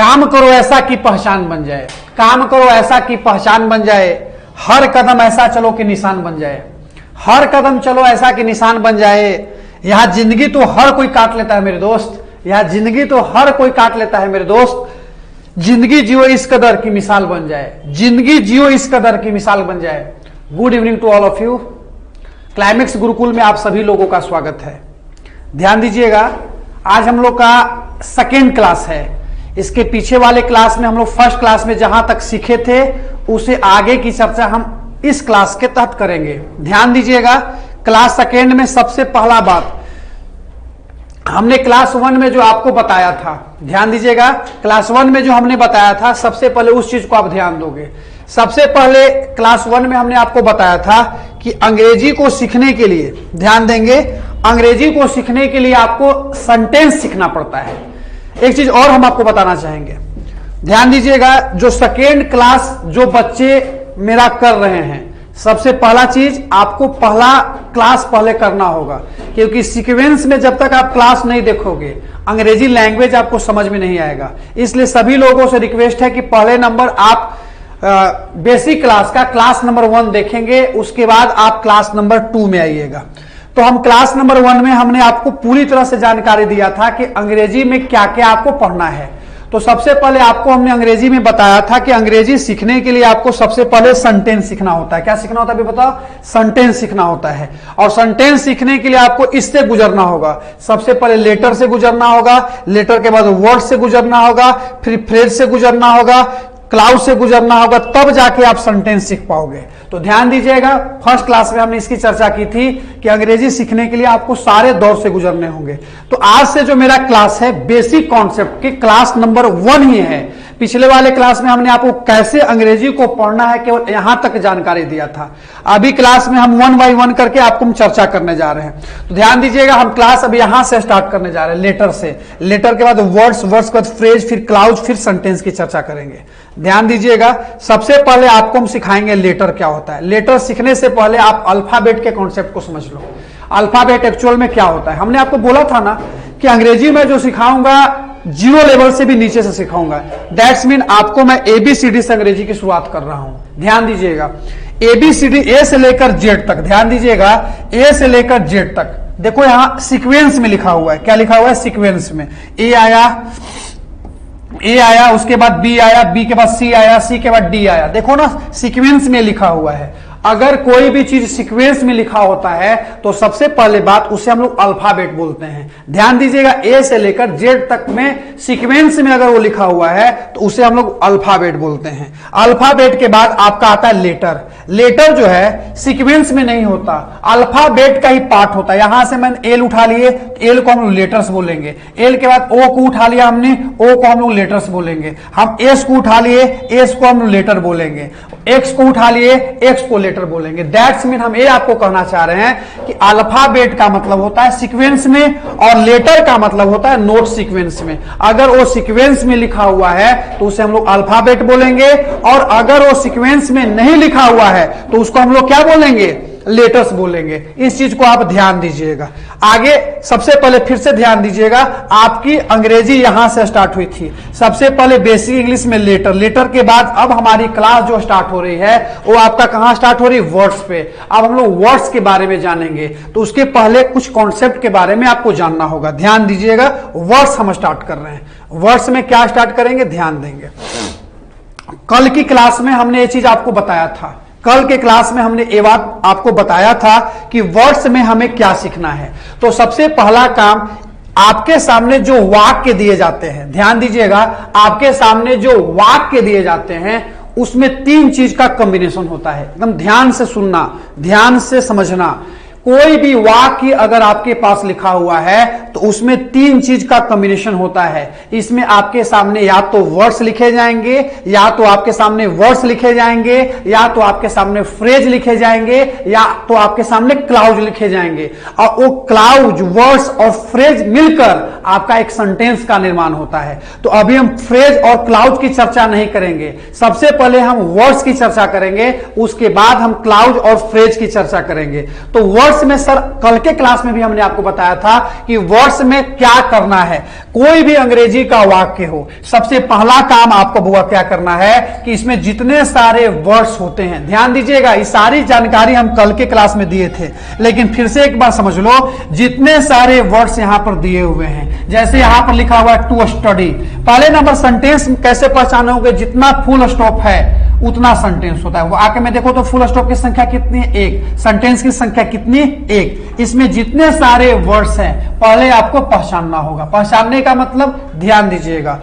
काम करो ऐसा कि पहचान बन जाए, काम करो ऐसा कि पहचान बन जाए, हर कदम ऐसा चलो कि निशान बन जाए, हर कदम चलो ऐसा कि निशान बन जाए। यहां जिंदगी तो हर कोई काट लेता है मेरे दोस्त, यहां जिंदगी तो हर कोई काट लेता है मेरे दोस्त। जिंदगी जियो इस कदर की मिसाल बन जाए, जिंदगी जियो इस कदर की मिसाल बन जाए। Good evening to all of you. Climax Gurukul में आप सभी लोगों का स्वागत है। ध्यान दीजिएगा, आज हम लोग का सेकेंड क्लास है। इसके पीछे वाले क्लास में हम लोग फर्स्ट क्लास में जहां तक सीखे थे उसे आगे की चर्चा हम इस क्लास के तहत करेंगे। ध्यान दीजिएगा, क्लास सेकेंड में सबसे पहला बात हमने क्लास वन में जो आपको बताया था, ध्यान दीजिएगा, क्लास वन में जो हमने बताया था सबसे पहले उस चीज को आप ध्यान दोगे। सबसे पहले क्लास वन में हमने आपको बताया था कि अंग्रेजी को सीखने के लिए, ध्यान देंगे, अंग्रेजी को सीखने के लिए आपको सेंटेंस सीखना पड़ता है। एक चीज और हम आपको बताना चाहेंगे, ध्यान दीजिएगा, जो सेकेंड क्लास जो बच्चे मेरा कर रहे हैं, सबसे पहला चीज आपको पहला क्लास पहले करना होगा, क्योंकि सीक्वेंस में जब तक आप क्लास नहीं देखोगे अंग्रेजी लैंग्वेज आपको समझ में नहीं आएगा। इसलिए सभी लोगों से रिक्वेस्ट है कि पहले नंबर आप बेसिक क्लास का क्लास नंबर 1 देखेंगे, उसके बाद आप क्लास नंबर 2 में आइएगा। तो हम क्लास नंबर 1 में हमने आपको पूरी तरह से जानकारी दिया था कि अंग्रेजी में क्या क्या आपको पढ़ना है। तो सबसे पहले आपको हमने अंग्रेजी में बताया था कि अंग्रेजी सीखने के लिए आपको सबसे पहले सेंटेंस सीखना होता है। क्या सीखना होता है अभी बताओ? सेंटेंस सीखना होता है। और सेंटेंस सीखने के लिए आपको इससे गुजरना होगा। सबसे पहले लेटर से गुजरना होगा, लेटर के बाद वर्ड से गुजरना होगा, फिर फ्रेज से गुजरना होगा, क्लाउड से गुजरना होगा, तब जाके आप सेंटेंस सीख पाओगे। तो ध्यान दीजिएगा, फर्स्ट क्लास में हमने इसकी चर्चा की थी कि अंग्रेजी सीखने के लिए आपको सारे दौर से गुजरने होंगे। तो आज से जो मेरा क्लास है बेसिक कॉन्सेप्ट की क्लास नंबर 1 ही है। पिछले वाले क्लास में हमने आपको कैसे अंग्रेजी को पढ़ना है केवल यहां तक जानकारी दिया था। अभी क्लास में हम 1 बाय 1 करके आपको हम चर्चा करने जा रहे हैं। तो ध्यान दीजिएगा, हम क्लास अब यहां से स्टार्ट करने जा रहे हैं, लेटर से। लेटर के बाद वर्ड्स, वर्ड्स के बाद फ्रेज, फिर क्लाउड, फिर सेंटेंस की चर्चा करेंगे। ध्यान दीजिएगा, सबसे पहले आपको हम सिखाएंगे लेटर क्या होता है। लेटर सीखने से पहले आप अल्फाबेट के कॉन्सेप्ट को समझ लो। अल्फाबेट एक्चुअल में क्या होता है, हमने आपको बोला था ना कि अंग्रेजी में जो सिखाऊंगा 0 लेवल से भी नीचे से सिखाऊंगा। दैट्स मीन आपको मैं ABCD से अंग्रेजी की शुरुआत कर रहा हूं। ध्यान दीजिएगा, ABCD A से लेकर Z तक, ध्यान दीजिएगा, A से लेकर Z तक। देखो यहां सीक्वेंस में लिखा हुआ है, क्या लिखा हुआ है? सीक्वेंस में। A आया, उसके बाद B आया, B के बाद C आया, C के बाद D आया। देखो ना, सीक्वेंस में लिखा हुआ है। अगर कोई भी चीज सीक्वेंस में लिखा होता है तो सबसे पहले बात उसे हम लोग अल्फाबेट बोलते हैं। ध्यान दीजिएगा, A से लेकर Z तक में सीक्वेंस में अगर वो लिखा हुआ है तो उसे हम लोग अल्फाबेट बोलते हैं। अल्फाबेट के बाद आपका आता है लेटर। लेटर जो है सीक्वेंस में नहीं होता, अल्फाबेट का ही पार्ट होता है। यहां से मैंने एल उठा लिए, एल को हम लोग लेटर्स बोलेंगे। एल के बाद ओ को उठा लिया हमने, ओ को हम लोग लेटर्स बोलेंगे। हम एस को उठा लिए, एस को हम लोग लेटर बोलेंगे। एक्स को उठा लिए, एक्स को लेटर बोलेंगे। दैट्स मीन हम ये आपको कहना चाह रहे हैं कि अल्फाबेट का मतलब होता है सीक्वेंस में और लेटर का मतलब होता है नोट सीक्वेंस में। अगर वो सीक्वेंस में लिखा हुआ है तो उसे हम लोग अल्फाबेट बोलेंगे, और अगर वो सीक्वेंस में नहीं लिखा हुआ है तो उसको हम लोग क्या बोलेंगे? लेटर्स बोलेंगे। इस चीज को आप ध्यान दीजिएगा। आगे सबसे पहले फिर से ध्यान दीजिएगा, आपकी अंग्रेजी यहां से स्टार्ट हुई थी। सबसे पहले बेसिक इंग्लिश में लेटर, लेटर के बाद अब हमारी क्लास जो स्टार्ट हो रही है वो आपका कहां स्टार्ट हो रही है? वर्ड्स पे। अब हम लोग वर्ड्स के बारे में जानेंगे, तो उसके पहले कुछ कॉन्सेप्ट के बारे में आपको जानना होगा। ध्यान दीजिएगा, वर्ड्स हम स्टार्ट कर रहे हैं। वर्ड्स में क्या स्टार्ट करेंगे, ध्यान देंगे। कल की क्लास में हमने ये चीज आपको बताया था, कल के क्लास में हमने ये बात आपको बताया था कि वर्ड्स में हमें क्या सीखना है। तो सबसे पहला काम, आपके सामने जो वाक्य दिए जाते हैं, ध्यान दीजिएगा, आपके सामने जो वाक्य दिए जाते हैं उसमें 3 चीज का कॉम्बिनेशन होता है। एकदम ध्यान से सुनना, ध्यान से समझना। कोई भी वाक्य अगर आपके पास लिखा हुआ है तो उसमें 3 चीज का कॉम्बिनेशन होता है। इसमें आपके सामने या तो वर्ड्स लिखे जाएंगे, या तो आपके सामने वर्ड्स लिखे जाएंगे, या तो आपके सामने फ्रेज लिखे जाएंगे, या तो आपके सामने क्लाउड लिखे जाएंगे। और वो क्लाउड, वर्ड्स और फ्रेज मिलकर आपका एक सेंटेंस का निर्माण होता है। तो अभी हम फ्रेज और क्लाउड की चर्चा नहीं करेंगे, सबसे पहले हम वर्ड्स की चर्चा करेंगे, उसके बाद हम क्लाउड और फ्रेज की चर्चा करेंगे। तो वर्ड वर्ड्स में सर कल के क्लास में भी हमने आपको बताया था कि वर्ड्स में क्या करना है। कोई भी अंग्रेजी का वाक्य हो, सबसे पहला काम आपको बुआ क्या करना है कि इसमें जितने सारे वर्ड्स होते हैं, ध्यान दीजिएगा, ये सारी जानकारी हम कल के क्लास में दिए थे, लेकिन फिर से एक बार समझ लो, जितने सारे वर्ड्स यहां पर दिए हुए हैं, जैसे यहां पर लिखा हुआ है टू स्टडी, पहले नंबर सेंटेंस कैसे पहचानोगे, जितना फुल स्टॉप है उतना सेंटेंस होता है। वो आके में देखो तो फुल स्टॉप की संख्या कितनी है, एक, सेंटेंस की संख्या कितनी, एक। इसमें जितने सारे वर्ड्स हैं पहले आपको पहचानना होगा। पहचानने का मतलब ध्यान दीजिएगा,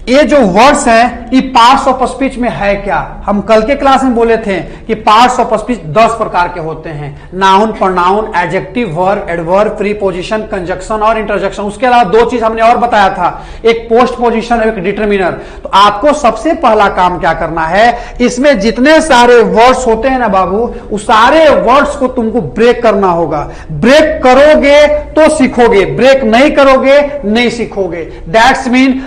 ये जो वर्ड्स हैं ये पार्ट्स ऑफ स्पीच में है क्या। हम कल के क्लास में बोले थे कि पार्ट्स ऑफ स्पीच 10 प्रकार के होते हैं, noun, pronoun, adjective, verb, adverb, preposition, conjunction और इंटरजेक्शन। उसके अलावा दो चीज हमने और बताया था, एक पोस्ट पोजिशन, एक डिटरमिनर। तो आपको सबसे पहला काम क्या करना है, इसमें जितने सारे वर्ड्स होते हैं ना बाबू, उस सारे वर्ड्स को तुमको ब्रेक करना होगा। ब्रेक करोगे तो सीखोगे, ब्रेक नहीं करोगे नहीं सीखोगे। दैट्स मीन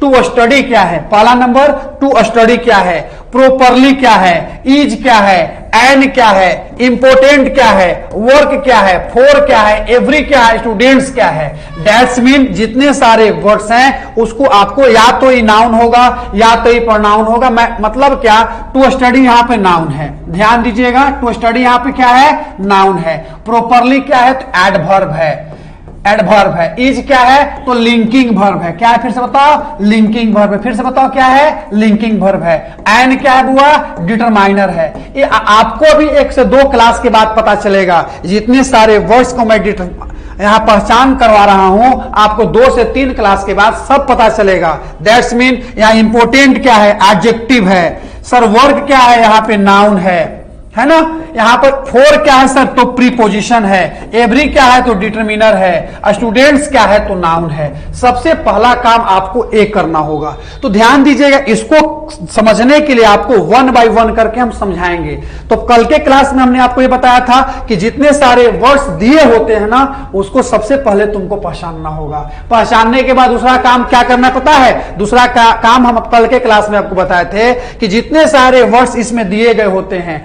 टू स्टडी क्या है, पहला नंबर टू स्टडी क्या है, प्रोपरली क्या है, इज क्या है, एन क्या है, इंपोर्टेंट क्या है, वर्क क्या है, फोर क्या है, एवरी क्या है, स्टूडेंट्स क्या है। दैट्स मीन जितने सारे वर्ड्स हैं उसको आपको या तो ये नाउन होगा या तो ये प्रोनाउन होगा। मैं मतलब क्या, टू स्टडी यहां पे नाउन है, ध्यान दीजिएगा, टू स्टडी यहां पे क्या है, नाउन है। प्रोपरली क्या है तो एडवर्ब है, एडवर्ब है। इज क्या है तो लिंकिंग वर्ब है, क्या है फिर से बताओ, लिंकिंग वर्ब है। फिर से बताओ क्या है, लिंकिंग वर्ब है। एन क्या है बुआ, डिटरमाइनर है। ये आपको भी 1 से 2 क्लास के बाद पता चलेगा। जितने सारे वर्ड्स को मैं यहां पहचान करवा रहा हूं, आपको 2 से 3 क्लास के बाद सब पता चलेगा। दैट्स मीन यहां इंपोर्टेंट क्या है, एडजेक्टिव है। सर वर्क क्या है, यहां पे नाउन है ना। यहां पर फोर क्या है सर तो प्रीपोजिशन है। एवरी क्या है तो डिटरमिनर है। स्टूडेंट्स क्या है तो नाउन है। सबसे पहला काम आपको एक करना होगा। तो ध्यान दीजिएगा, इसको समझने के लिए आपको 1 बाय 1 करके हम समझाएंगे। तो कल के क्लास में हमने आपको यह बताया था कि जितने सारे वर्ड्स दिए होते हैं ना, उसको सबसे पहले तुमको पहचानना होगा। पहचानने के बाद दूसरा काम क्या करना पता है, दूसरा काम हम कल के क्लास में आपको बताए थे कि जितने सारे वर्ड्स इसमें दिए गए होते हैं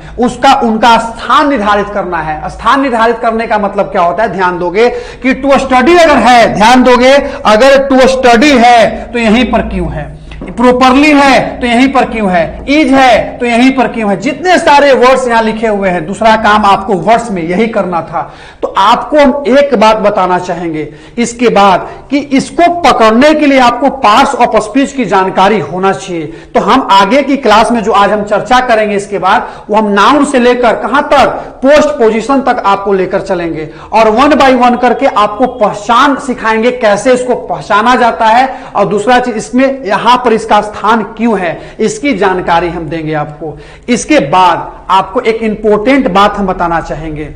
उनका स्थान निर्धारित करना है। स्थान निर्धारित करने का मतलब क्या होता है, ध्यान दोगे कि टू स्टडी अगर है, ध्यान दोगे, अगर टू स्टडी है तो यहीं पर क्यों है, प्रॉपरली है तो यहीं पर क्यों है, इज है तो यहीं पर क्यों है। जितने सारे वर्ड्स यहां लिखे हुए हैं, दूसरा काम आपको वर्ड्स में यही करना था। तो आपको हम एक बात बताना चाहेंगे इसके बाद कि इसको पकड़ने के लिए आपको पार्ट्स ऑफ स्पीच की जानकारी होना चाहिए। तो हम आगे की क्लास में जो आज हम चर्चा करेंगे इसके बाद, वो हम नाउन से लेकर कहां तक, पोस्ट पोजीशन तक आपको लेकर चलेंगे और 1 बाय 1 करके आपको पहचान सिखाएंगे, कैसे इसको पहचाना जाता है। और दूसरा चीज, इसमें यहां पर इसका स्थान क्यों है, इसकी जानकारी हम देंगे आपको। इसके बाद आपको एक इंपॉर्टेंट बात हम बताना चाहेंगे।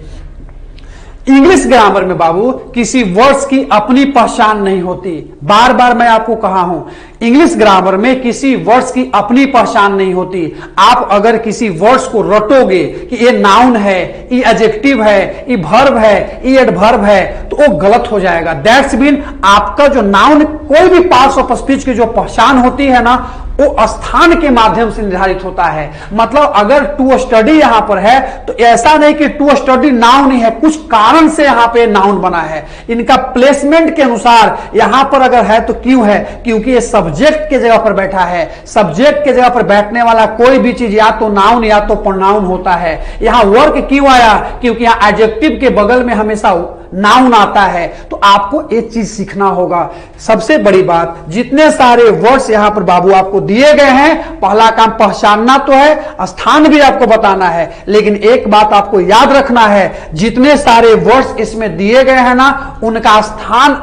इंग्लिश ग्रामर में बाबू किसी वर्ड्स की अपनी पहचान नहीं होती। बार बार मैं आपको कहा हूं, इंग्लिश ग्रामर में किसी वर्ड्स की अपनी पहचान नहीं होती। आप अगर किसी वर्ड्स को रटोगे कि ये नाउन है, ये एडजेक्टिव है, ये वर्ब है, ये एडवर्ब है, तो वो गलत हो जाएगा। दैट्स मीन आपका जो नाउन, कोई भी पार्ट्स ऑफ स्पीच की जो पहचान होती है ना, वो स्थान के माध्यम से निर्धारित होता है। मतलब अगर टू स्टडी यहां पर है तो ऐसा नहीं कि टू स्टडी नाउन ही है, कुछ कारण से यहां पे नाउन बना है। इनका प्लेसमेंट के अनुसार यहां पर अगर है तो क्यों है, क्योंकि ये सब्जेक्ट के जगह पर बैठा है। सब्जेक्ट के जगह पर बैठने वाला कोई भी चीज या तो नाउन या तो प्रोनाउन होता है। यहां वर्क क्यों आया, क्योंकि यहां एडजेक्टिव के बगल में हमेशा नाउन आता है। तो आपको एक चीज सीखना होगा। सबसे बड़ी बात, जितने सारे वर्ड्स यहां पर बाबू आपको दिए गए हैं, पहला काम पहचानना तो है, स्थान भी आपको बताना है। लेकिन एक बात आपको याद रखना है, जितने सारे वर्ड्स इसमें दिए गए हैं ना, उनका स्थान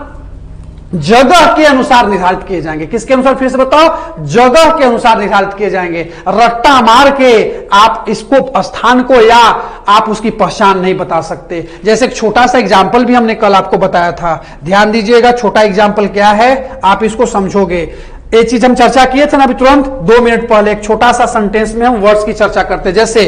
जगह के अनुसार निर्धारित किए जाएंगे। किसके अनुसार, फिर से बताओ, जगह के अनुसार निर्धारित किए जाएंगे। रट्टा मार के आप इसको, स्थान को, या आप उसकी पहचान नहीं बता सकते। जैसे एक छोटा सा एग्जाम्पल भी हमने कल आपको बताया था, ध्यान दीजिएगा। छोटा एग्जाम्पल क्या है, आप इसको समझोगे। ये चीज हम चर्चा किए थे ना अभी तुरंत 2 मिनट पहले, एक छोटा सा सेंटेंस में हम वर्ड्स की चर्चा करते। जैसे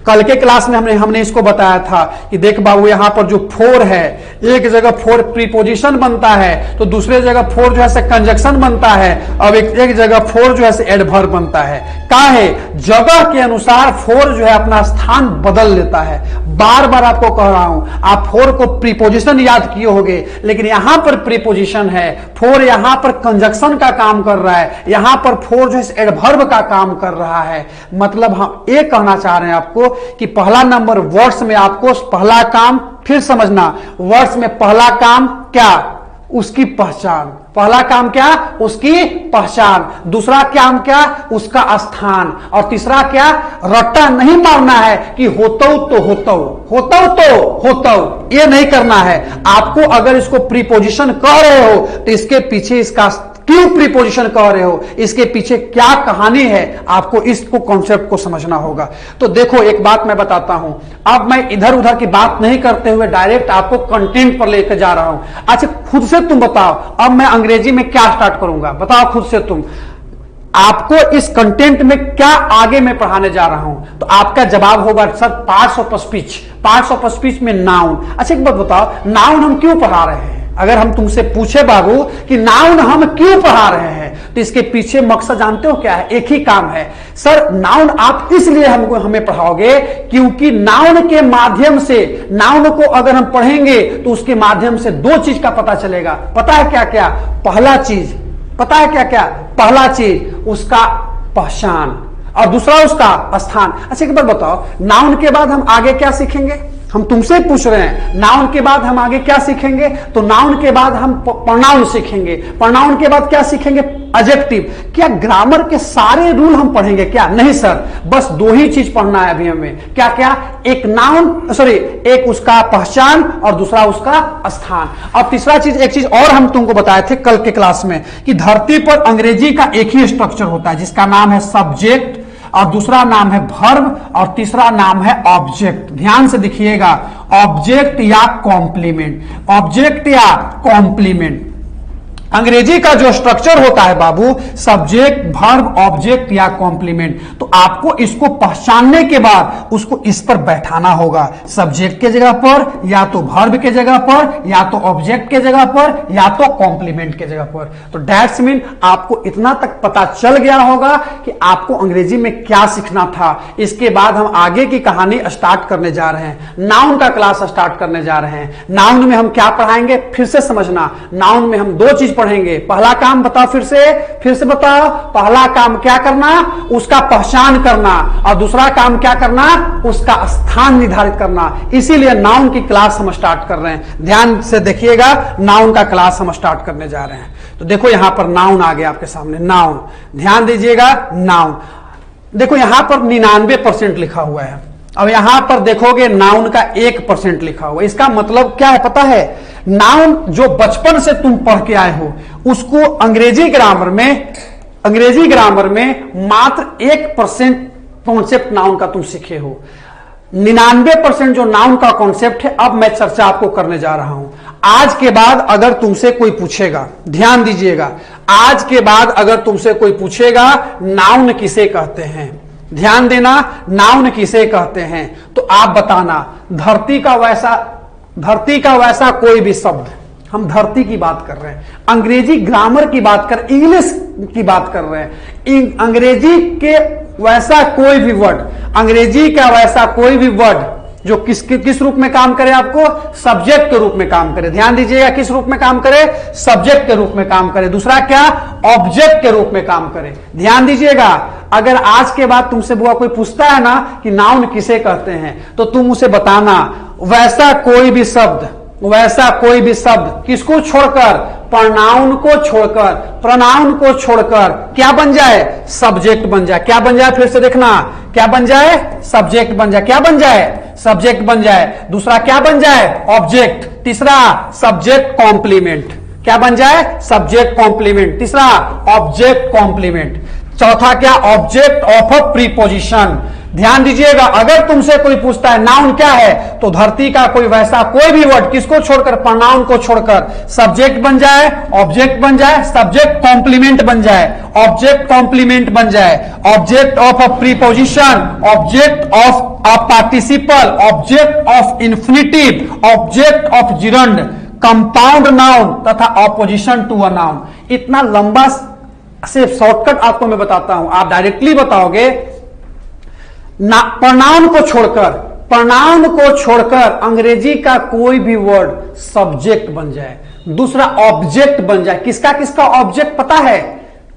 कल के क्लास में हमने इसको बताया था कि देख बाबू, यहां पर जो फोर है, एक जगह फोर प्रीपोजिशन बनता है, तो दूसरे जगह फोर जो है कंजक्शन बनता है, अब एक जगह फोर जो है एडवर्ब बनता है। काहे, जगह के अनुसार फोर जो है अपना स्थान बदल लेता है। बार बार आपको कह रहा हूं, आप फोर को प्रीपोजिशन याद किए होंगे, लेकिन यहां पर प्रीपोजिशन है, फोर यहां पर कंजक्शन का काम कर रहा है, यहां पर फोर जो है एडवर्ब का काम कर रहा है। मतलब हम ये कहना चाह रहे हैं आपको कि पहला नंबर वर्ड्स में आपको पहला काम, फिर समझना, वर्ड्स में पहला काम क्या, उसकी पहचान। पहला काम क्या, उसकी पहचान। दूसरा काम क्या, उसका स्थान। और तीसरा क्या, रट्टा नहीं मारना है कि होतो तो होतो, होतो तो होतो, ये नहीं करना है आपको। अगर इसको प्रीपोजिशन कह रहे हो तो इसके पीछे इसका क्यों प्रीपोजिशन कह रहे हो, इसके पीछे क्या कहानी है, आपको इसको कॉन्सेप्ट को समझना होगा। तो देखो एक बात मैं बताता हूं, अब मैं इधर उधर की बात नहीं करते हुए डायरेक्ट आपको कंटेंट पर लेकर जा रहा हूं। अच्छा खुद से तुम बताओ, अब मैं अंग्रेजी में क्या स्टार्ट करूंगा, बताओ खुद से तुम, आपको इस कंटेंट में क्या आगे मैं पढ़ाने जा रहा हूं। तो आपका जवाब होगा sir parts of speech, parts of speech में नाउन। अच्छा एक बात बताओ, नाउन हम क्यों पढ़ा रहे हैं? अगर हम तुमसे पूछे बाबू कि नाउन हम क्यों पढ़ा रहे हैं, तो इसके पीछे मकसद जानते हो क्या है, एक ही काम है। सर नाउन आप इसलिए हमें पढ़ाओगे क्योंकि नाउन के माध्यम से, नाउन को अगर हम पढ़ेंगे तो उसके माध्यम से दो चीज का पता चलेगा। पता है क्या क्या? पहला चीज, पता है क्या क्या? पहला चीज उसका पहचान और दूसरा उसका स्थान। अच्छा एक बार बताओ, नाउन के बाद हम आगे क्या सीखेंगे? हम तुमसे पूछ रहे हैं नाउन के बाद हम आगे क्या सीखेंगे? तो नाउन के बाद हम प्रोनाउन सीखेंगे, प्रोनाउन के बाद क्या सीखेंगे? एडजेक्टिव। क्या ग्रामर के सारे रूल हम पढ़ेंगे क्या? नहीं सर, बस दो ही चीज पढ़ना है अभी हमें। क्या क्या? एक नाउन, सॉरी एक उसका पहचान और दूसरा उसका स्थान। और तीसरा चीज, एक चीज और हम तुमको बताए थे कल के क्लास में कि धरती पर अंग्रेजी का एक ही स्ट्रक्चर होता है जिसका नाम है सब्जेक्ट, और दूसरा नाम है वर्ब, और तीसरा नाम है ऑब्जेक्ट। ध्यान से देखिएगा, ऑब्जेक्ट या कॉम्प्लीमेंट, ऑब्जेक्ट या कॉम्प्लीमेंट। अंग्रेजी का जो स्ट्रक्चर होता है बाबू, सब्जेक्ट, वर्ब, ऑब्जेक्ट या कॉम्प्लीमेंट, तो आपको इसको पहचानने के बाद उसको इस पर बैठाना होगा, सब्जेक्ट के जगह पर, या तो वर्ब के जगह पर, या तो ऑब्जेक्ट के जगह पर, या तो कॉम्प्लीमेंट के जगह पर। तो दैट्स मीन आपको इतना तक पता चल गया होगा कि आपको अंग्रेजी में क्या सीखना था। इसके बाद हम आगे की कहानी स्टार्ट करने जा रहे हैं, नाउन का क्लास स्टार्ट करने जा रहे हैं। नाउन में हम क्या पढ़ाएंगे, फिर से समझना, नाउन में हम दो चीज पढ़ेंगे। पहला काम बताओ, फिर से बताओ, पहला काम क्या करना, उसका पहचान करना, और दूसरा काम क्या करना, उसका स्थान निर्धारित करना। इसीलिए नाउन की क्लास हम स्टार्ट कर रहे हैं। ध्यान से देखिएगा, नाउन का क्लास हम स्टार्ट करने जा रहे हैं। तो देखो यहां पर नाउन आ गया आपके सामने, नाउन, ध्यान दीजिएगा, नाउन। देखो यहां पर 99% लिखा हुआ है। अब यहां पर देखोगे नाउन का 1% लिखा हुआ है। इसका मतलब क्या है पता है? नाउन जो बचपन से तुम पढ़ के आए हो उसको अंग्रेजी ग्रामर में मात्र 1% कॉन्सेप्ट नाउन का तुम सीखे हो। 99% जो नाउन का कॉन्सेप्ट है, अब मैं चर्चा आपको करने जा रहा हूं। आज के बाद अगर तुमसे कोई पूछेगा, ध्यान दीजिएगा, आज के बाद अगर तुमसे कोई पूछेगा नाउन किसे कहते हैं, ध्यान देना, नाउन किसे कहते हैं, तो आप बताना धरती का वैसा कोई भी शब्द। हम धरती की बात कर रहे हैं, अंग्रेजी ग्रामर की बात कर, इंग्लिश की बात कर रहे हैं। अंग्रेजी के वैसा कोई भी वर्ड, अंग्रेजी का वैसा कोई भी वर्ड जो किस रूप में काम करे, आपको सब्जेक्ट के रूप में काम करे। ध्यान दीजिएगा, किस रूप में काम करे, सब्जेक्ट के रूप में काम करे। दूसरा क्या, ऑब्जेक्ट के रूप में काम करे। ध्यान दीजिएगा, अगर आज के बाद तुमसे बुआ कोई पूछता है ना कि नाउन किसे कहते हैं, तो तुम उसे बताना वैसा कोई भी शब्द, वैसा कोई भी शब्द किसको छोड़कर, प्रोनाउन को छोड़कर, प्रोनाउन को छोड़कर क्या बन जाए, सब्जेक्ट बन जाए। क्या बन जाए, फिर से देखना, क्या बन जाए, सब्जेक्ट बन जाए। क्या बन जाए, सब्जेक्ट बन जाए। दूसरा क्या बन जाए, ऑब्जेक्ट। तीसरा सब्जेक्ट कॉम्प्लीमेंट। क्या बन जाए, सब्जेक्ट कॉम्प्लीमेंट। तीसरा ऑब्जेक्ट कॉम्प्लीमेंट। चौथा क्या, ऑब्जेक्ट ऑफ अ प्रीपोजिशन। ध्यान दीजिएगा, अगर तुमसे कोई पूछता है नाउन क्या है, तो धरती का कोई वैसा कोई भी वर्ड किसको छोड़कर, प्रोनाउन को छोड़कर, सब्जेक्ट बन जाए, ऑब्जेक्ट बन जाए, सब्जेक्ट कॉम्प्लीमेंट बन जाए, ऑब्जेक्ट कॉम्प्लीमेंट बन जाए, object of a preposition, object of a participle, object of infinitive, object of gerund, compound noun तथा ऑपोजिशन टू अ नाउन। इतना लंबा से शॉर्टकट आपको मैं बताता हूं, आप डायरेक्टली बताओगे प्रोनाउन को छोड़कर, प्रोनाउन को छोड़कर अंग्रेजी का कोई भी वर्ड सब्जेक्ट बन जाए, दूसरा ऑब्जेक्ट बन जाए। किसका किसका ऑब्जेक्ट पता है?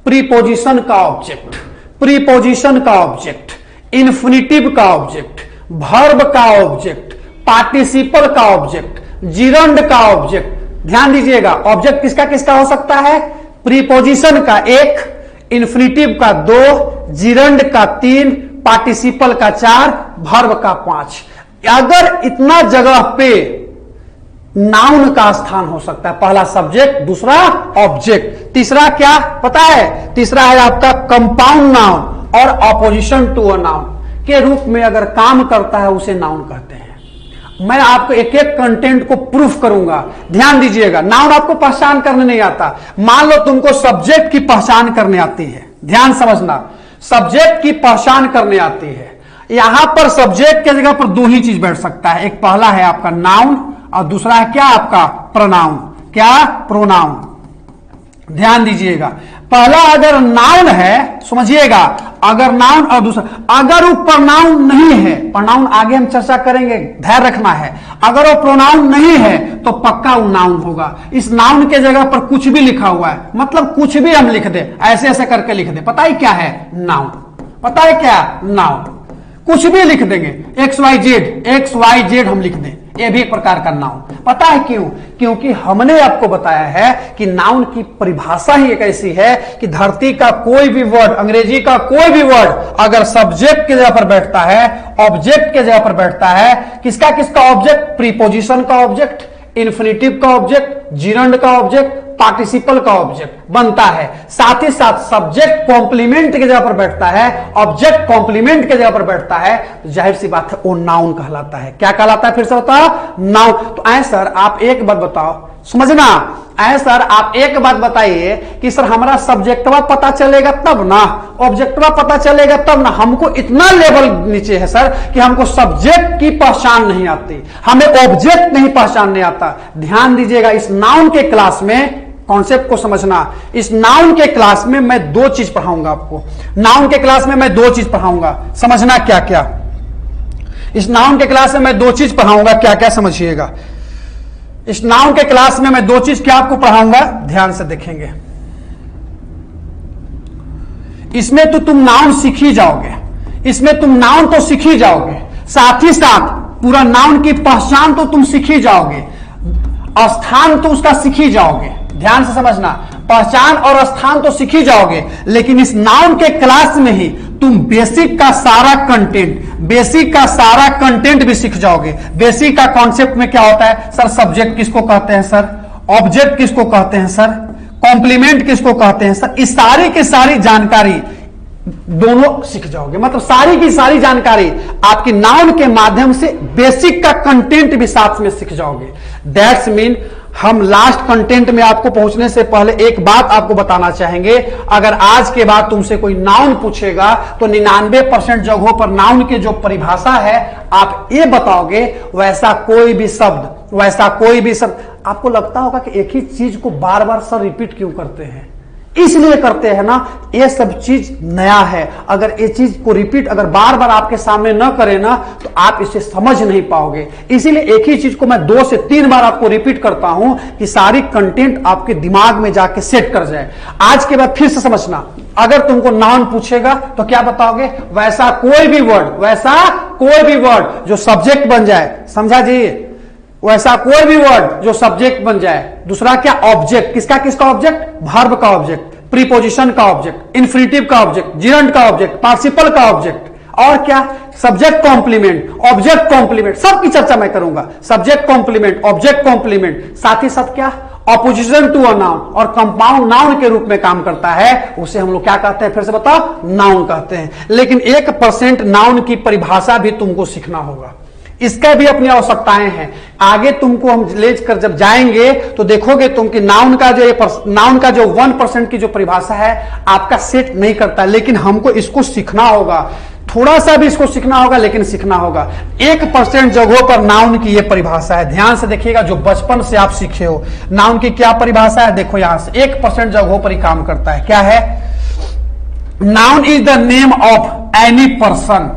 प्रीपोजिशन का ऑब्जेक्ट, प्रीपोजिशन का ऑब्जेक्ट, इन्फिनिटिव का ऑब्जेक्ट, वर्ब का ऑब्जेक्ट, पार्टिसिपल का ऑब्जेक्ट, जिरंड का ऑब्जेक्ट। ध्यान दीजिएगा, ऑब्जेक्ट किसका किसका हो सकता है? प्रीपोजिशन का 1, इन्फिनिटिव का 2, जिरंड का 3, पार्टिसिपल का 4, वर्ब का 5। अगर इतना जगह पे नाउन का स्थान हो सकता है, पहला सब्जेक्ट, दूसरा ऑब्जेक्ट, तीसरा क्या पता है? तीसरा है आपका कंपाउंड नाउन और ऑपोजिशन टू अ नाउन के रूप में अगर काम करता है उसे नाउन कहते हैं। मैं आपको एक एक कंटेंट को प्रूफ करूंगा, ध्यान दीजिएगा। नाउन आपको पहचान करने नहीं आता, मान लो तुमको सब्जेक्ट की पहचान करने आती है, ध्यान समझना, सब्जेक्ट की पहचान करने आती है। यहां पर सब्जेक्ट की जगह पर दो ही चीज बैठ सकता है, एक पहला है आपका नाउन और दूसरा है क्या आपका प्रोनाउन। क्या? प्रोनाउन। ध्यान दीजिएगा, पहला अगर नाउन है, समझिएगा, अगर नाउन और दूसरा, अगर वो प्रोनाउन नहीं है, प्रोनाउन आगे हम चर्चा करेंगे, ध्यान रखना है, अगर वो प्रोनाउन नहीं है तो पक्का वो नाउन होगा। इस नाउन के जगह पर कुछ भी लिखा हुआ है, मतलब कुछ भी हम लिख दे, ऐसे ऐसे करके लिख दे, पता ही क्या है? नाउन। पता है क्या? नाउन। कुछ भी लिख देंगे, XYZ हम लिख दें, ये भी एक प्रकार का नाउन। पता है क्यों? क्योंकि हमने आपको बताया है कि नाउन की परिभाषा ही एक ऐसी है कि धरती का कोई भी वर्ड, अंग्रेजी का कोई भी वर्ड अगर सब्जेक्ट की जगह पर बैठता है, ऑब्जेक्ट के जगह पर बैठता है, किसका किसका ऑब्जेक्ट? प्रीपोजिशन का ऑब्जेक्ट, इन्फिनिटिव का ऑब्जेक्ट, जिरंड का ऑब्जेक्ट, पार्टिसिपल का ऑब्जेक्ट बनता है। साथ ही साथ सब्जेक्ट कॉम्प्लीमेंट की जगह पर बैठता है, ऑब्जेक्ट कॉम्प्लीमेंट की जगह पर बैठता है, तो जाहिर सी बात है वो नाउन कहलाता है। क्या कहलाता है? फिर से बताओ, नाउन। तो ऐ सर आप एक बात बताओ, समझना, ऐ सर आप एक बात बताइए कि सर हमारा सब्जेक्टवा पता चलेगा तब ना, ऑब्जेक्टवा पता चलेगा तब ना। हमको इतना लेवल नीचे है सर कि हमको सब्जेक्ट की पहचान नहीं आती, हमें ऑब्जेक्ट नहीं पहचानने आता। ध्यान दीजिएगा, इस नाउन के क्लास में कॉन्सेप्ट को समझना, इस नाउन के क्लास में मैं दो चीज पढ़ाऊंगा आपको। नाउन के क्लास में मैं दो चीज पढ़ाऊंगा, समझना क्या क्या। इस नाउन के क्लास में मैं दो चीज पढ़ाऊंगा, क्या क्या समझिएगा। इस नाउन के क्लास में मैं दो चीज क्या आपको पढ़ाऊंगा, ध्यान से देखेंगे। इसमें तो तुम नाउन सीख ही जाओगे, इसमें तुम नाउन तो सीख ही जाओगे, साथ ही साथ पूरा नाउन की पहचान तो तुम सीख ही जाओगे, स्थान तो उसका सीख ही जाओगे। ध्यान से समझना, पहचान और स्थान तो सीख ही जाओगे, लेकिन इस नाउन के क्लास में ही तुम बेसिक का सारा कंटेंट, बेसिक का सारा कंटेंट भी सीख जाओगे। बेसिक का कॉन्सेप्ट में क्या होता है सर? सब्जेक्ट किसको कहते हैं सर? ऑब्जेक्ट किसको कहते हैं सर? कॉम्प्लीमेंट किसको कहते हैं सर? इस सारी की सारी जानकारी दोनों सीख जाओगे, मतलब सारी की सारी जानकारी आपकी नाउन के माध्यम से बेसिक का कंटेंट भी साथ में सीख जाओगे। दैट्स मीन हम लास्ट कंटेंट में आपको पहुंचने से पहले एक बात आपको बताना चाहेंगे, अगर आज के बाद तुमसे कोई नाउन पूछेगा तो 99% जगहों पर नाउन की जो परिभाषा है आप ये बताओगे, वैसा कोई भी शब्द, वैसा कोई भी शब्द। आपको लगता होगा कि एक ही चीज को बार बार सर रिपीट क्यों करते हैं? इसलिए करते हैं ना, ये सब चीज नया है। अगर ये चीज को रिपीट अगर बार बार आपके सामने न करे ना तो आप इसे समझ नहीं पाओगे। इसीलिए एक ही चीज को मैं 2 से 3 बार आपको रिपीट करता हूं कि सारी कंटेंट आपके दिमाग में जाके सेट कर जाए। आज के बाद फिर से समझना, अगर तुमको नाउन पूछेगा तो क्या बताओगे? वैसा कोई भी वर्ड, वैसा कोई भी वर्ड जो सब्जेक्ट बन जाए, समझा जी? वैसा कोई भी वर्ड जो सब्जेक्ट बन जाए। दूसरा क्या? ऑब्जेक्ट। किसका किसका ऑब्जेक्ट? वर्ब का ऑब्जेक्ट, प्रीपोजिशन का ऑब्जेक्ट, इन्फिनिटिव का ऑब्जेक्ट, जिरंड का ऑब्जेक्ट, पार्टिसिपल का ऑब्जेक्ट, और क्या? सब्जेक्ट कॉम्प्लीमेंट, ऑब्जेक्ट कॉम्प्लीमेंट, सबकी चर्चा मैं करूंगा। सब्जेक्ट कॉम्प्लीमेंट, ऑब्जेक्ट कॉम्प्लीमेंट, साथ ही साथ क्या? ऑपोजिशन टू अ नाउन और कंपाउंड नाउन के रूप में काम करता है, उसे हम लोग क्या कहते हैं? फिर से बताओ, नाउन कहते हैं। लेकिन 1% नाउन की परिभाषा भी तुमको सीखना होगा, इसका भी अपनी आवश्यकताएं हैं। आगे तुमको हम लेकर जब जाएंगे तो देखोगे तुम कि नाउन का जो 1% की जो परिभाषा है आपका सेट नहीं करता, लेकिन हमको इसको सीखना होगा, थोड़ा सा भी इसको सीखना होगा, लेकिन सीखना होगा। 1% जगहों पर नाउन की यह परिभाषा है, ध्यान से देखिएगा, जो बचपन से आप सीखे हो। नाउन की क्या परिभाषा है? देखो यहां से 1% जगहों पर ही काम करता है। क्या है? Noun is the name of any person,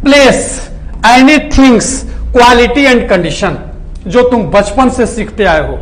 place, any things, quality and condition, जो तुम बचपन से सीखते आए हो।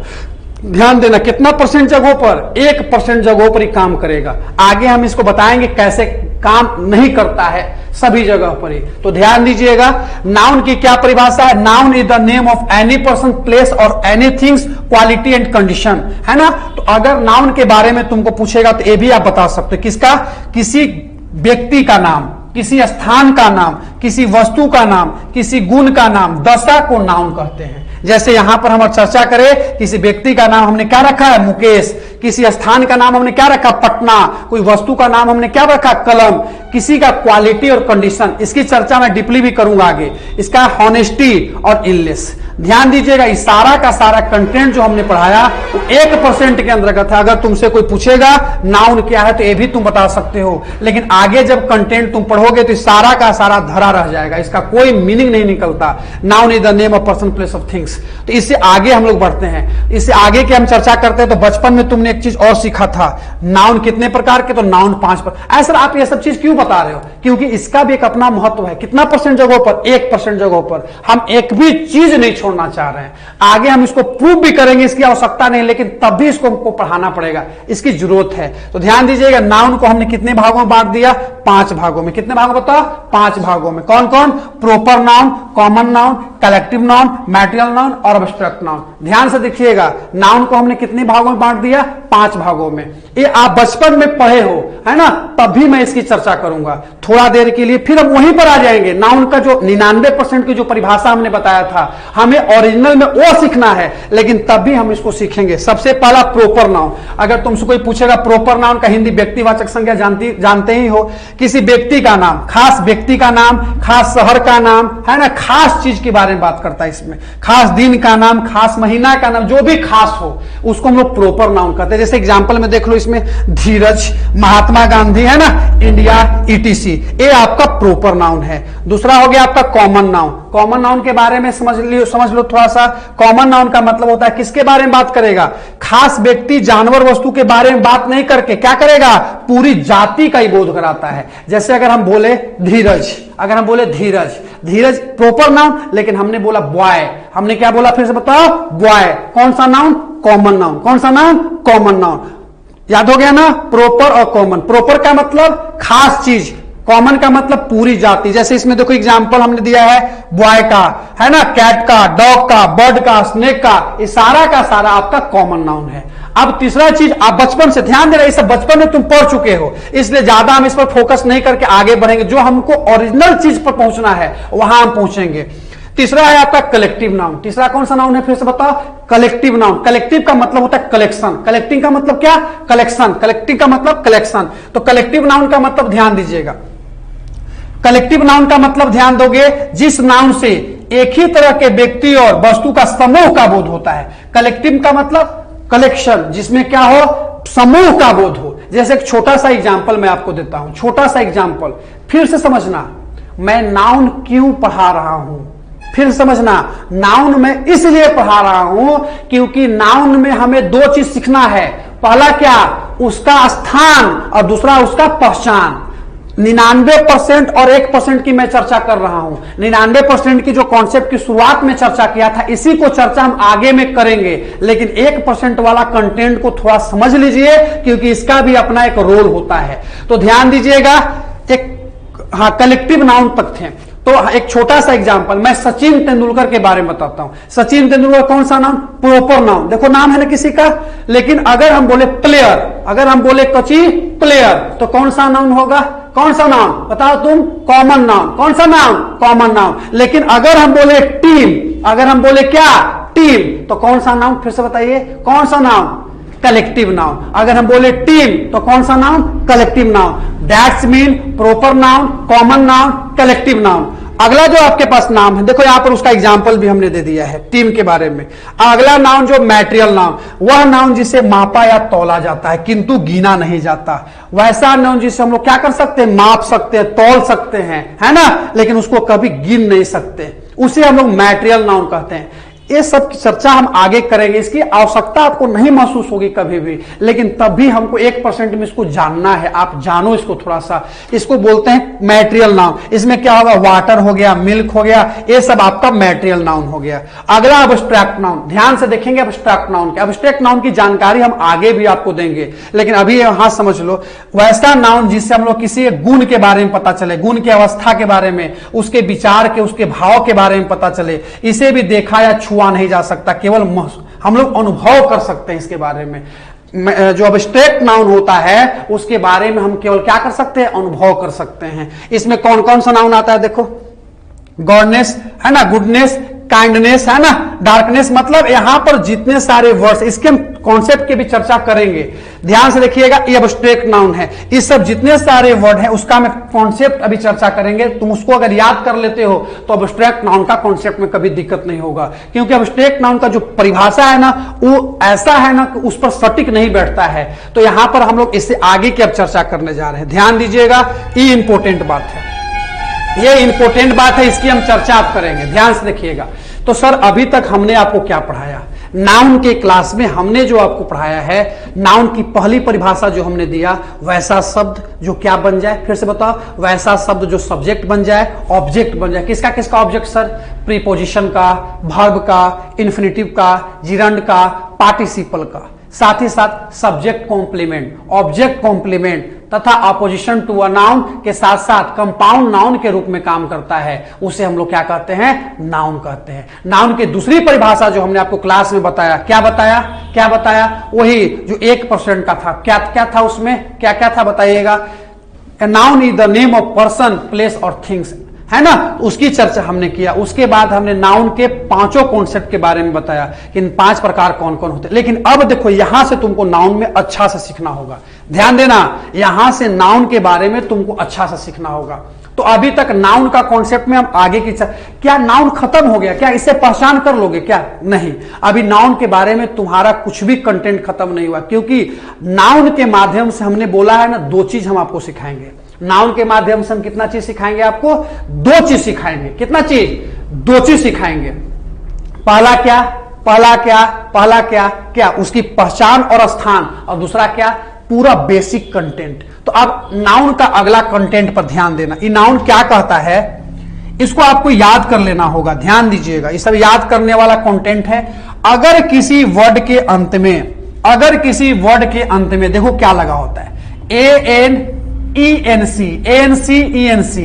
ध्यान देना, कितना परसेंट जगहों पर? 1% जगहों पर ही काम करेगा। आगे हम इसको बताएंगे कैसे काम नहीं करता है सभी जगह पर ही। तो ध्यान दीजिएगा, नाउन की क्या परिभाषा है? Noun is the name of any person, place और any things, quality and condition, है ना। तो अगर नाउन के बारे में तुमको पूछेगा तो ये भी आप बता सकते हो। किसका? किसी व्यक्ति का नाम, किसी स्थान का नाम, किसी वस्तु का नाम, किसी गुण का नाम, दशा को नाउन कहते हैं। जैसे यहां पर हम चर्चा करें, किसी व्यक्ति का नाम हमने क्या रखा है? मुकेश। किसी स्थान का नाम हमने क्या रखा? पटना। कोई वस्तु का नाम हमने क्या रखा? कलम। किसी का क्वालिटी और कंडीशन, इसकी चर्चा मैं डीपली भी करूंगा आगे। इसका हॉनेस्टी और इलनेस। ध्यान दीजिएगा, इस सारा का सारा कंटेंट जो हमने पढ़ाया वो 1% के अंतर्गत है। अगर तुमसे कोई पूछेगा नाउन क्या है तो ये भी तुम बता सकते हो, लेकिन आगे जब कंटेंट तुम पढ़ोगे तो सारा का सारा धरा रह जाएगा, इसका कोई मीनिंग नहीं निकलता। Noun is the name of person, place of things. तो इससे आगे हम लोग बढ़ते हैं, इससे आगे की हम चर्चा करते हैं। तो बचपन में तुमने एक चीज और सीखा था, नाउन कितने प्रकार के? तो नाउन 5 पर। ऐसा आप ये सब चीज क्यों बता रहे हो? क्योंकि इसका भी एक अपना महत्व है। कितना परसेंट जगहों पर? 1% जगहों पर। हम एक भी चीज नहीं छोड़ना चाह रहे हैं। आगे हम इसको प्रूव भी करेंगे, इसकी आवश्यकता नहीं, लेकिन तब भी इसको हमको पढ़ाना पड़ेगा, इसकी जरूरत है। तो ध्यान दीजिएगा, नाउन को हमने कितने भागों में बांट दिया? 5 भागों में। कितने भागों बताओ? 5 भागों में। कौन कौन? Proper noun, common noun, collective noun, material noun और एब्स्ट्रैक्ट नाउन। ध्यान से देखिएगा, नाउन को हमने कितने भागों में बांट दिया? 5 भागों में। ये आप बचपन में पढ़े हो, है ना, तब भी मैं इसकी चर्चा करूंगा थोड़ा देर के लिए, फिर हम वहीं पर आ जाएंगे। नाउन का जो 99% की जो परिभाषा हमने बताया था, हमें ओरिजिनल में वो सीखना है, लेकिन तब भी हम इसको सीखेंगे। सबसे पहला प्रोपर नाउन। अगर तुमसे कोई पूछेगा प्रोपर नाउन का हिंदी व्यक्तिवाचक संज्ञा जानते ही हो। किसी व्यक्ति का नाम, खास व्यक्ति का नाम, खास शहर का नाम, है ना, खास चीज के बारे में बात करता है इसमें। खास दिन का नाम, खास महीना का नाम, जो भी खास हो उसको हम लोग प्रोपर नाउन कहते हैं। जैसे एग्जांपल में देख लो, इसमें धीरज, महात्मा गांधी, है ना, इंडिया, ईटीसी, ये आपका प्रोपर नाउन है। दूसरा हो गया आपका कॉमन नाउन। कॉमन नाउन के बारे में समझ लो थोड़ा सा। कॉमन नाउन का मतलब होता है किसके बारे में बात करेगा? खास व्यक्ति, जानवर, वस्तु के बारे में बात नहीं करके क्या करेगा? पूरी जाति का ही बोध कराता है। जैसे अगर हम बोले धीरज, अगर हम बोले धीरज, धीरज प्रोपर नाउन, लेकिन हमने बोला बॉय, हमने क्या बोला? फिर से बताओ, बॉय। कौन सा नाउन? Common noun. कौन सा नाउन? Common noun. याद हो गया ना? प्रोपर और कॉमन। प्रोपर का मतलब खास चीज, कॉमन का मतलब पूरी जाति। जैसे इसमें देखो एग्जांपल हमने दिया है बॉय का, है ना, कैट का, डॉग का, बर्ड का, स्नेक का, ये सारा का सारा आपका कॉमन नाउन है। अब तीसरा चीज, आप बचपन से ध्यान दे रहे, सब बचपन में तुम पढ़ चुके हो, इसलिए ज्यादा हम इस पर फोकस नहीं करके आगे बढ़ेंगे। जो हमको ओरिजिनल चीज पर पहुंचना है वहां हम पहुंचेंगे। तीसरा है आपका कलेक्टिव नाउन। तीसरा कौन सा नाउन है? फिर से बताओ, कलेक्टिव नाउन। कलेक्टिव का मतलब होता है कलेक्शन। कलेक्टिंग का मतलब क्या? कलेक्शन। कलेक्टिव का मतलब कलेक्शन। तो कलेक्टिव नाउन का मतलब ध्यान दीजिएगा, कलेक्टिव नाउन का मतलब ध्यान दोगे, जिस नाउन से एक ही तरह के व्यक्ति और वस्तु का समूह का बोध होता है। कलेक्टिव का मतलब कलेक्शन, जिसमें क्या हो? समूह का बोध हो। जैसे एक छोटा सा एग्जांपल मैं आपको देता हूं, छोटा सा एग्जांपल, फिर से समझना, मैं नाउन क्यों पढ़ा रहा हूं, फिर समझना, नाउन में इसलिए पढ़ा रहा हूं क्योंकि नाउन में हमें 2 चीज सीखना है। पहला क्या? उसका स्थान, और दूसरा उसका पहचान। 99% और 1% की मैं चर्चा कर रहा हूं। 99% की जो कॉन्सेप्ट की शुरुआत में चर्चा किया था, इसी को चर्चा हम आगे में करेंगे, लेकिन 1% वाला कंटेंट को थोड़ा समझ लीजिए, क्योंकि इसका भी अपना एक रोल होता है। तो ध्यान दीजिएगा, एक कलेक्टिव नाउन तक थे। तो एक छोटा सा एग्जांपल, मैं सचिन तेंदुलकर के बारे में बताता हूं। सचिन तेंदुलकर कौन सा नाम? Proper noun. देखो नाम है ना किसी का, लेकिन अगर हम बोले प्लेयर, अगर हम बोले कची प्लेयर, तो कौन सा नाउन होगा? कौन सा नाउन बताओ तुम? Common noun. कौन सा नाउन? Common noun. लेकिन अगर हम बोले टीम, अगर हम बोले क्या? टीम, तो कौन सा नाउन? फिर से बताइए, कौन सा नाउन? Collective noun. अगर हम बोले टीम तो कौन सा noun? Collective noun. That's mean proper noun, common noun, collective noun. अगला जो आपके पास नाम है, देखो यहां पर उसका एग्जाम्पल भी हमने दे दिया है टीम के बारे में। अगला नाउन जो मैटेरियल नाउन, वह नाउन जिसे मापा या तौला जाता है किंतु गिना नहीं जाता। वैसा नाउन जिसे हम लोग क्या कर सकते हैं? माप सकते हैं, तौल सकते हैं, है ना, लेकिन उसको कभी गिन नहीं सकते, उसे हम लोग मैटेरियल नाउन कहते हैं। ये सब की चर्चा हम आगे करेंगे, इसकी आवश्यकता आपको नहीं महसूस होगी कभी भी, लेकिन तब भी हमको 1% में इसको जानना है। आप जानो इसको थोड़ा सा। इसको बोलते हैं मैटेरियल नाउन। इसमें क्या होगा, वाटर हो गया, मिल्क हो गया, ये सब आपका मैटेरियल नाउन हो गया। अगला अब्स्ट्रैक्ट नाउन, ध्यान से देखेंगे अब्स्ट्रैक्ट नाउन के। अब्स्ट्रैक्ट नाउन की जानकारी हम आगे भी आपको देंगे, लेकिन अभी यहां समझ लो, वैसा नाउन जिससे हम लोग किसी गुण के बारे में पता चले, गुण की अवस्था के बारे में, उसके विचार के, उसके भाव के बारे में पता चले। इसे भी देखा या छुआ नहीं जा सकता, केवल हम लोग अनुभव कर सकते हैं इसके बारे में। जो अब्स्ट्रैक्ट नाउन होता है उसके बारे में हम केवल क्या कर सकते हैं, अनुभव कर सकते हैं। इसमें कौन कौन सा नाउन आता है देखो, गॉडनेस है ना, गुडनेस, काइंडनेस है ना, डार्कनेस, मतलब यहां पर जितने सारे वर्ड्स, इसके हम कॉन्सेप्ट की भी चर्चा करेंगे। ध्यान से देखिएगा, ये अब्स्ट्रैक्ट नाउन है। इस सब जितने सारे वर्ड हैं उसका मैं कॉन्सेप्ट अभी चर्चा करेंगे। तुम उसको अगर याद कर लेते हो तो अब्स्ट्रैक्ट नाउन का कॉन्सेप्ट में कभी दिक्कत नहीं होगा, क्योंकि अब्स्ट्रैक्ट नाउन का जो परिभाषा है ना वो ऐसा है ना कि उस पर सटीक नहीं बैठता है। तो यहां पर हम लोग इससे आगे की अब चर्चा करने जा रहे हैं। ध्यान दीजिएगा, ये इंपॉर्टेंट बात है, ये इंपॉर्टेंट बात है, इसकी हम चर्चा आप करेंगे। ध्यान से देखिएगा। तो सर अभी तक हमने आपको क्या पढ़ाया, नाउन के क्लास में हमने जो आपको पढ़ाया है, नाउन की पहली परिभाषा जो हमने दिया, वैसा शब्द जो क्या बन जाए, फिर से बताओ, वैसा शब्द जो सब्जेक्ट बन जाए, ऑब्जेक्ट बन जाए। किसका किसका ऑब्जेक्ट सर, प्रीपोजिशन का, वर्ब का, इन्फिनिटिव का, जिरंड का, पार्टिसिपल का, साथ ही साथ सब्जेक्ट कॉम्प्लीमेंट, ऑब्जेक्ट कॉम्प्लीमेंट तथा अपोजिशन टू अ नाउन के साथ साथ कंपाउंड नाउन के रूप में काम करता है। उसे हम लोग क्या कहते हैं, नाउन कहते हैं। नाउन की दूसरी परिभाषा जो हमने आपको क्लास में बताया, क्या बताया, क्या बताया, वही जो 1% का था। क्या क्या था उसमें, क्या क्या था बताइएगा। A noun is the name of person, place और थिंग्स, है ना, उसकी चर्चा हमने किया। उसके बाद हमने नाउन के 5 कॉन्सेप्ट के बारे में बताया कि इन 5 प्रकार कौन कौन होते हैं। लेकिन अब देखो, यहां से तुमको नाउन में अच्छा से सीखना होगा। ध्यान देना, यहां से नाउन के बारे में तुमको अच्छा से सीखना होगा। तो अभी तक नाउन का कॉन्सेप्ट में हम आगे की क्या नाउन खत्म हो गया क्या, इससे पहचान कर लोगे क्या, नहीं। अभी नाउन के बारे में तुम्हारा कुछ भी कंटेंट खत्म नहीं हुआ, क्योंकि नाउन के माध्यम से हमने बोला है ना, 2 चीज हम आपको सिखाएंगे। नाउन के माध्यम से हम कितना चीज सिखाएंगे आपको, 2 चीज सिखाएंगे। कितना चीज, 2 चीज सिखाएंगे। पहला क्या, पहला क्या, पहला क्या, क्या उसकी पहचान और स्थान, और दूसरा क्या, पूरा बेसिक कंटेंट। तो अब नाउन का अगला कंटेंट पर ध्यान देना। ये नाउन क्या कहता है, इसको आपको याद कर लेना होगा। ध्यान दीजिएगा, ये सब याद करने वाला कंटेंट है। अगर किसी वर्ड के अंत में, अगर किसी वर्ड के अंत में देखो क्या लगा होता है, ANENC, ANCENC,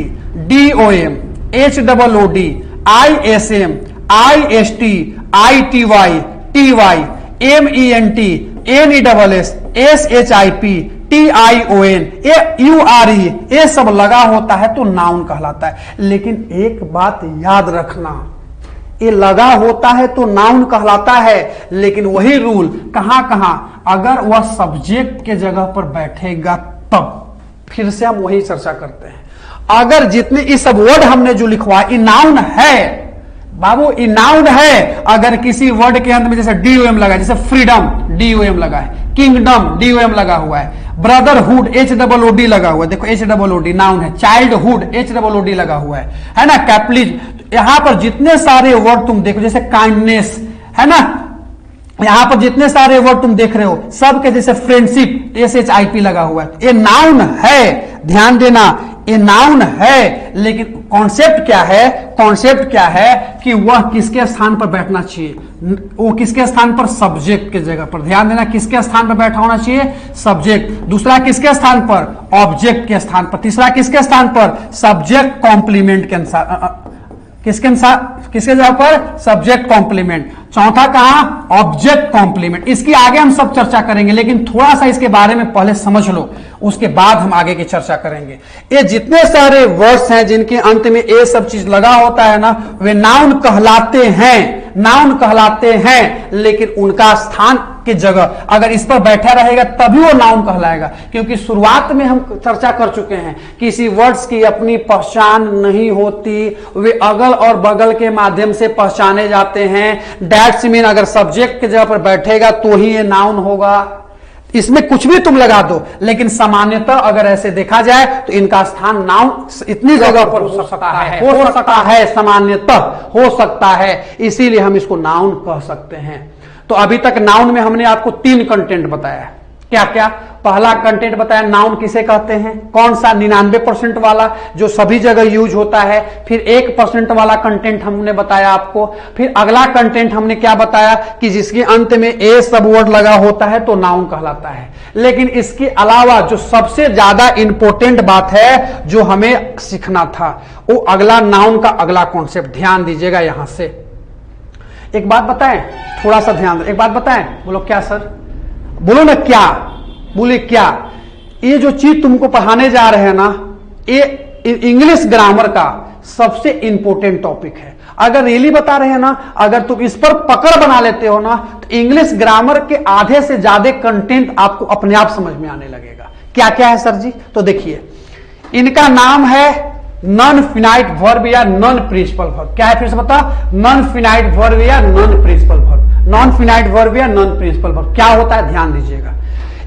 DOM, HOOD, ISM, IST, ITY, TY, MENT, NESS, SHIP, TION, URE, ये सब लगा होता है तो नाउन कहलाता है। लेकिन एक बात याद रखना, ये लगा होता है तो नाउन कहलाता है, लेकिन वही रूल कहां कहां, अगर वह सब्जेक्ट के जगह पर बैठेगा तब। फिर से हम वही चर्चा करते हैं। अगर जितने ये सब वर्ड हमने जो लिखवाया, ये नाउन है बाबू, ये नाउन है। अगर किसी वर्ड के अंत में जैसे DOM लगा, जैसे फ्रीडम DOM लगा है, किंगडम DOM लगा हुआ है, ब्रदरहुड HOOD लगा हुआ है, देखो HOOD नाउन है, चाइल्डहुड HOOD लगा हुआ है ना, कैप्लिज। यहां पर जितने सारे वर्ड तुम देखो, जैसे काइंडनेस है ना, यहां पर जितने सारे वर्ड तुम देख रहे हो सबके जैसे फ्रेंडशिप SHIP लगा हुआ है, ये नाउन है। ध्यान देना, ये नाउन है, लेकिन कॉन्सेप्ट क्या है, कॉन्सेप्ट क्या है कि वह किसके स्थान पर बैठना चाहिए, वो किसके स्थान पर, सब्जेक्ट के जगह पर। ध्यान देना, किसके स्थान पर बैठा होना चाहिए, सब्जेक्ट। दूसरा किसके स्थान पर, ऑब्जेक्ट के स्थान पर। तीसरा किसके स्थान पर, सब्जेक्ट कॉम्प्लीमेंट के अनुसार, किसके जगह पर, सब्जेक्ट कॉम्प्लीमेंट। चौथा कहां, ऑब्जेक्ट कॉम्प्लीमेंट। इसकी आगे हम सब चर्चा करेंगे, लेकिन थोड़ा सा इसके बारे में पहले समझ लो, उसके बाद हम आगे की चर्चा करेंगे। ये जितने सारे वर्ड्स हैं जिनके अंत में ये सब चीज लगा होता है ना, वे नाउन कहलाते हैं, नाउन कहलाते हैं। लेकिन उनका स्थान की जगह अगर इस पर बैठा रहेगा तभी वो नाउन कहलाएगा, क्योंकि शुरुआत में हम चर्चा कर चुके हैं, किसी वर्ड्स की अपनी पहचान नहीं होती, वे अगल और बगल के माध्यम से पहचाने जाते हैं। दैट्स मीन अगर सब्जेक्ट की जगह पर बैठेगा तो ही ये नाउन होगा। इसमें कुछ भी तुम लगा दो, लेकिन सामान्यतः अगर ऐसे देखा जाए तो इनका स्थान नाउन इतनी जगह पर हो सकता है, सामान्यतः हो सकता है, इसीलिए हम इसको नाउन कह सकते हैं। तो अभी तक नाउन में हमने आपको 3 कंटेंट बताया। क्या क्या? पहला कंटेंट बताया नाउन किसे कहते हैं, कौन सा? 99% वाला जो सभी जगह यूज होता है। फिर 1% वाला कंटेंट हमने बताया आपको। फिर अगला कंटेंट हमने क्या बताया कि जिसके अंत में ए सब वर्ड लगा होता है तो नाउन कहलाता है। लेकिन इसके अलावा जो सबसे ज्यादा इंपॉर्टेंट बात है जो हमें सीखना था, वो अगला नाउन का अगला कॉन्सेप्ट। ध्यान दीजिएगा यहां से। एक बात बताएं, थोड़ा सा ध्यान दो, एक बात बताएं। बोलो क्या सर? बोलो ना क्या? बोले क्या? ये जो चीज तुमको पढ़ाने जा रहे हैं ना, ये इंग्लिश ग्रामर का सबसे इंपॉर्टेंट टॉपिक है। अगर रियली बता रहे हैं ना, अगर तुम इस पर पकड़ बना लेते हो ना, तो इंग्लिश ग्रामर के आधे से ज्यादा कंटेंट आपको अपने आप समझ में आने लगेगा। क्या क्या है सर जी? तो देखिए, इनका नाम है नॉन फिनाइट वर्ब या नॉन प्रिंसिपल वर्ब। क्या है फिर से बता? नॉन फिनाइट वर्ब या non principal verb. Non finite verb या नॉन प्रिंसिपल वर्ब क्या होता है? ध्यान दीजिएगा।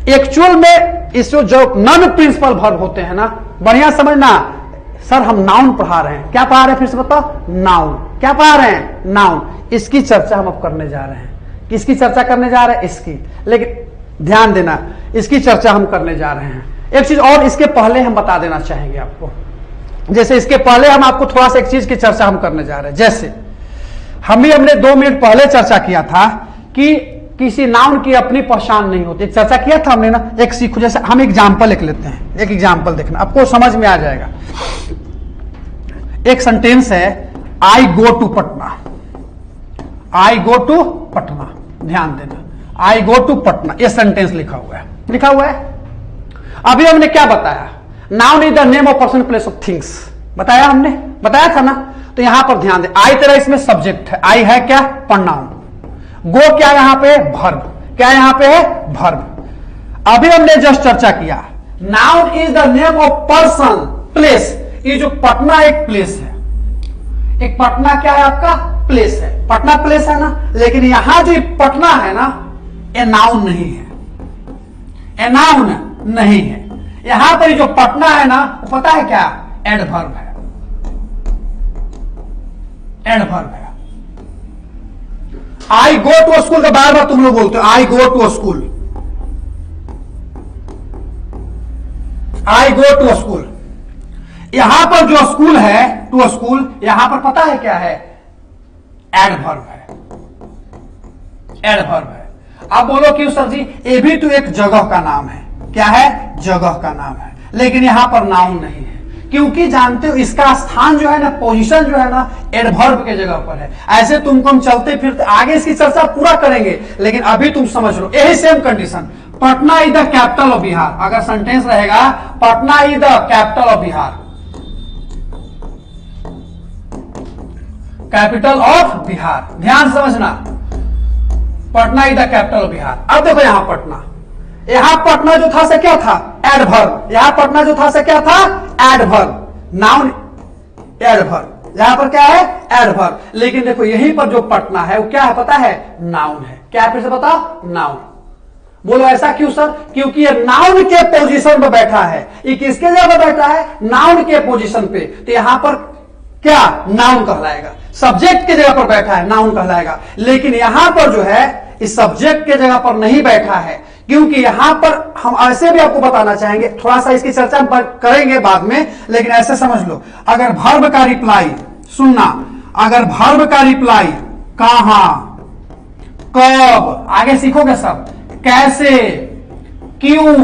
एक्चुअल में इस जो नॉन प्रिंसिपल वर्ब होते हैं ना, बढ़िया समझना। सर हम नाउन पढ़ा रहे हैं। क्या पढ़ा रहे हैं फिर से बताओ? नाउन। क्या पढ़ा रहे हैं? नाउन। इसकी चर्चा हम अब करने जा रहे हैं। किसकी चर्चा करने जा रहे हैं? इसकी। लेकिन ध्यान देना, इसकी चर्चा हम करने जा रहे हैं। एक चीज और इसके पहले हम बता देना चाहेंगे आपको। जैसे इसके पहले हम आपको थोड़ा सा एक चीज की चर्चा हम करने जा रहे हैं। जैसे हमने 2 मिनट पहले चर्चा किया था कि किसी नाउन की अपनी पहचान नहीं होती। एक चर्चा किया था हमने ना, एक सीखो। जैसे हम एग्जाम्पल एक लेते हैं, एक एग्जाम्पल देखना, आपको समझ में आ जाएगा। एक सेंटेंस है, I go to Patna. I go to Patna, ध्यान देना, आई गो टू पटना, ये सेंटेंस लिखा हुआ है, लिखा हुआ है। अभी हमने क्या बताया? Noun is the name of person place of things. बताया हमने, बताया था ना। तो यहां पर ध्यान दे, आई तेरा इसमें सब्जेक्ट है, आई है क्या? प्रोनाउन। गो क्या यहां पे? वर्ब। क्या यहां पे है? वर्ब। अभी हमने जस्ट चर्चा किया, noun is the name of person place. ये जो पटना एक प्लेस है, एक पटना क्या है आपका? प्लेस है। पटना प्लेस है ना, लेकिन यहां जो पटना है ना, ये नाउन नहीं है, ये नाउन नहीं है। यहां पर जो पटना है ना, वो पता है क्या? एडवर्ब है, एडवर्ब है। आई गो टू स्कूल का बार बार तुम लोग बोलते हो, I go to school, I go to school. यहां पर जो स्कूल है, टू स्कूल, यहां पर पता है क्या है? एडवर्ब है, एडवर्ब है। अब बोलो क्यों सर जी? ये भी तो एक जगह का नाम है। क्या है? जगह का नाम है, लेकिन यहां पर नाउन नहीं है। क्योंकि जानते हो इसका स्थान जो है ना, पोजीशन जो है ना, एडवर्ब के जगह पर है। ऐसे तुमको हम चलते फिरते आगे इसकी चर्चा पूरा करेंगे, लेकिन अभी तुम समझ लो यही same condition. Patna is the capital of Bihar, अगर सेंटेंस रहेगा Patna is the capital of Bihar, capital of Bihar, ध्यान समझना, Patna is the capital of Bihar. अब देखो यहां पटना, यहां पटना जो था से क्या था? एडवर्ब। यहां पटना जो था से क्या था? एडवर्ब। नाउन एडवर्ब, यहां पर क्या है? एडवर्ब। लेकिन देखो यहीं पर जो पटना है वो क्या है पता है? नाउन है। क्या है फिर से बताओ? नाउन। बोलो ऐसा क्यों सर? क्योंकि ये नाउन के पोजीशन पर बैठा है। ये किसके जगह पर बैठा है? नाउन के पोजीशन पे। तो यहां पर क्या? नाउन कहलाएगा। सब्जेक्ट के जगह पर बैठा है, नाउन कहलाएगा। लेकिन यहां पर जो है इस सब्जेक्ट के जगह पर नहीं बैठा है, क्योंकि यहां पर हम ऐसे भी आपको बताना चाहेंगे, थोड़ा सा इसकी चर्चा करेंगे बाद में, लेकिन ऐसे समझ लो, अगर वर्ब का रिप्लाई, सुनना, अगर वर्ब का रिप्लाई कहां, कब, आगे सीखोगे सब, कैसे, क्यों,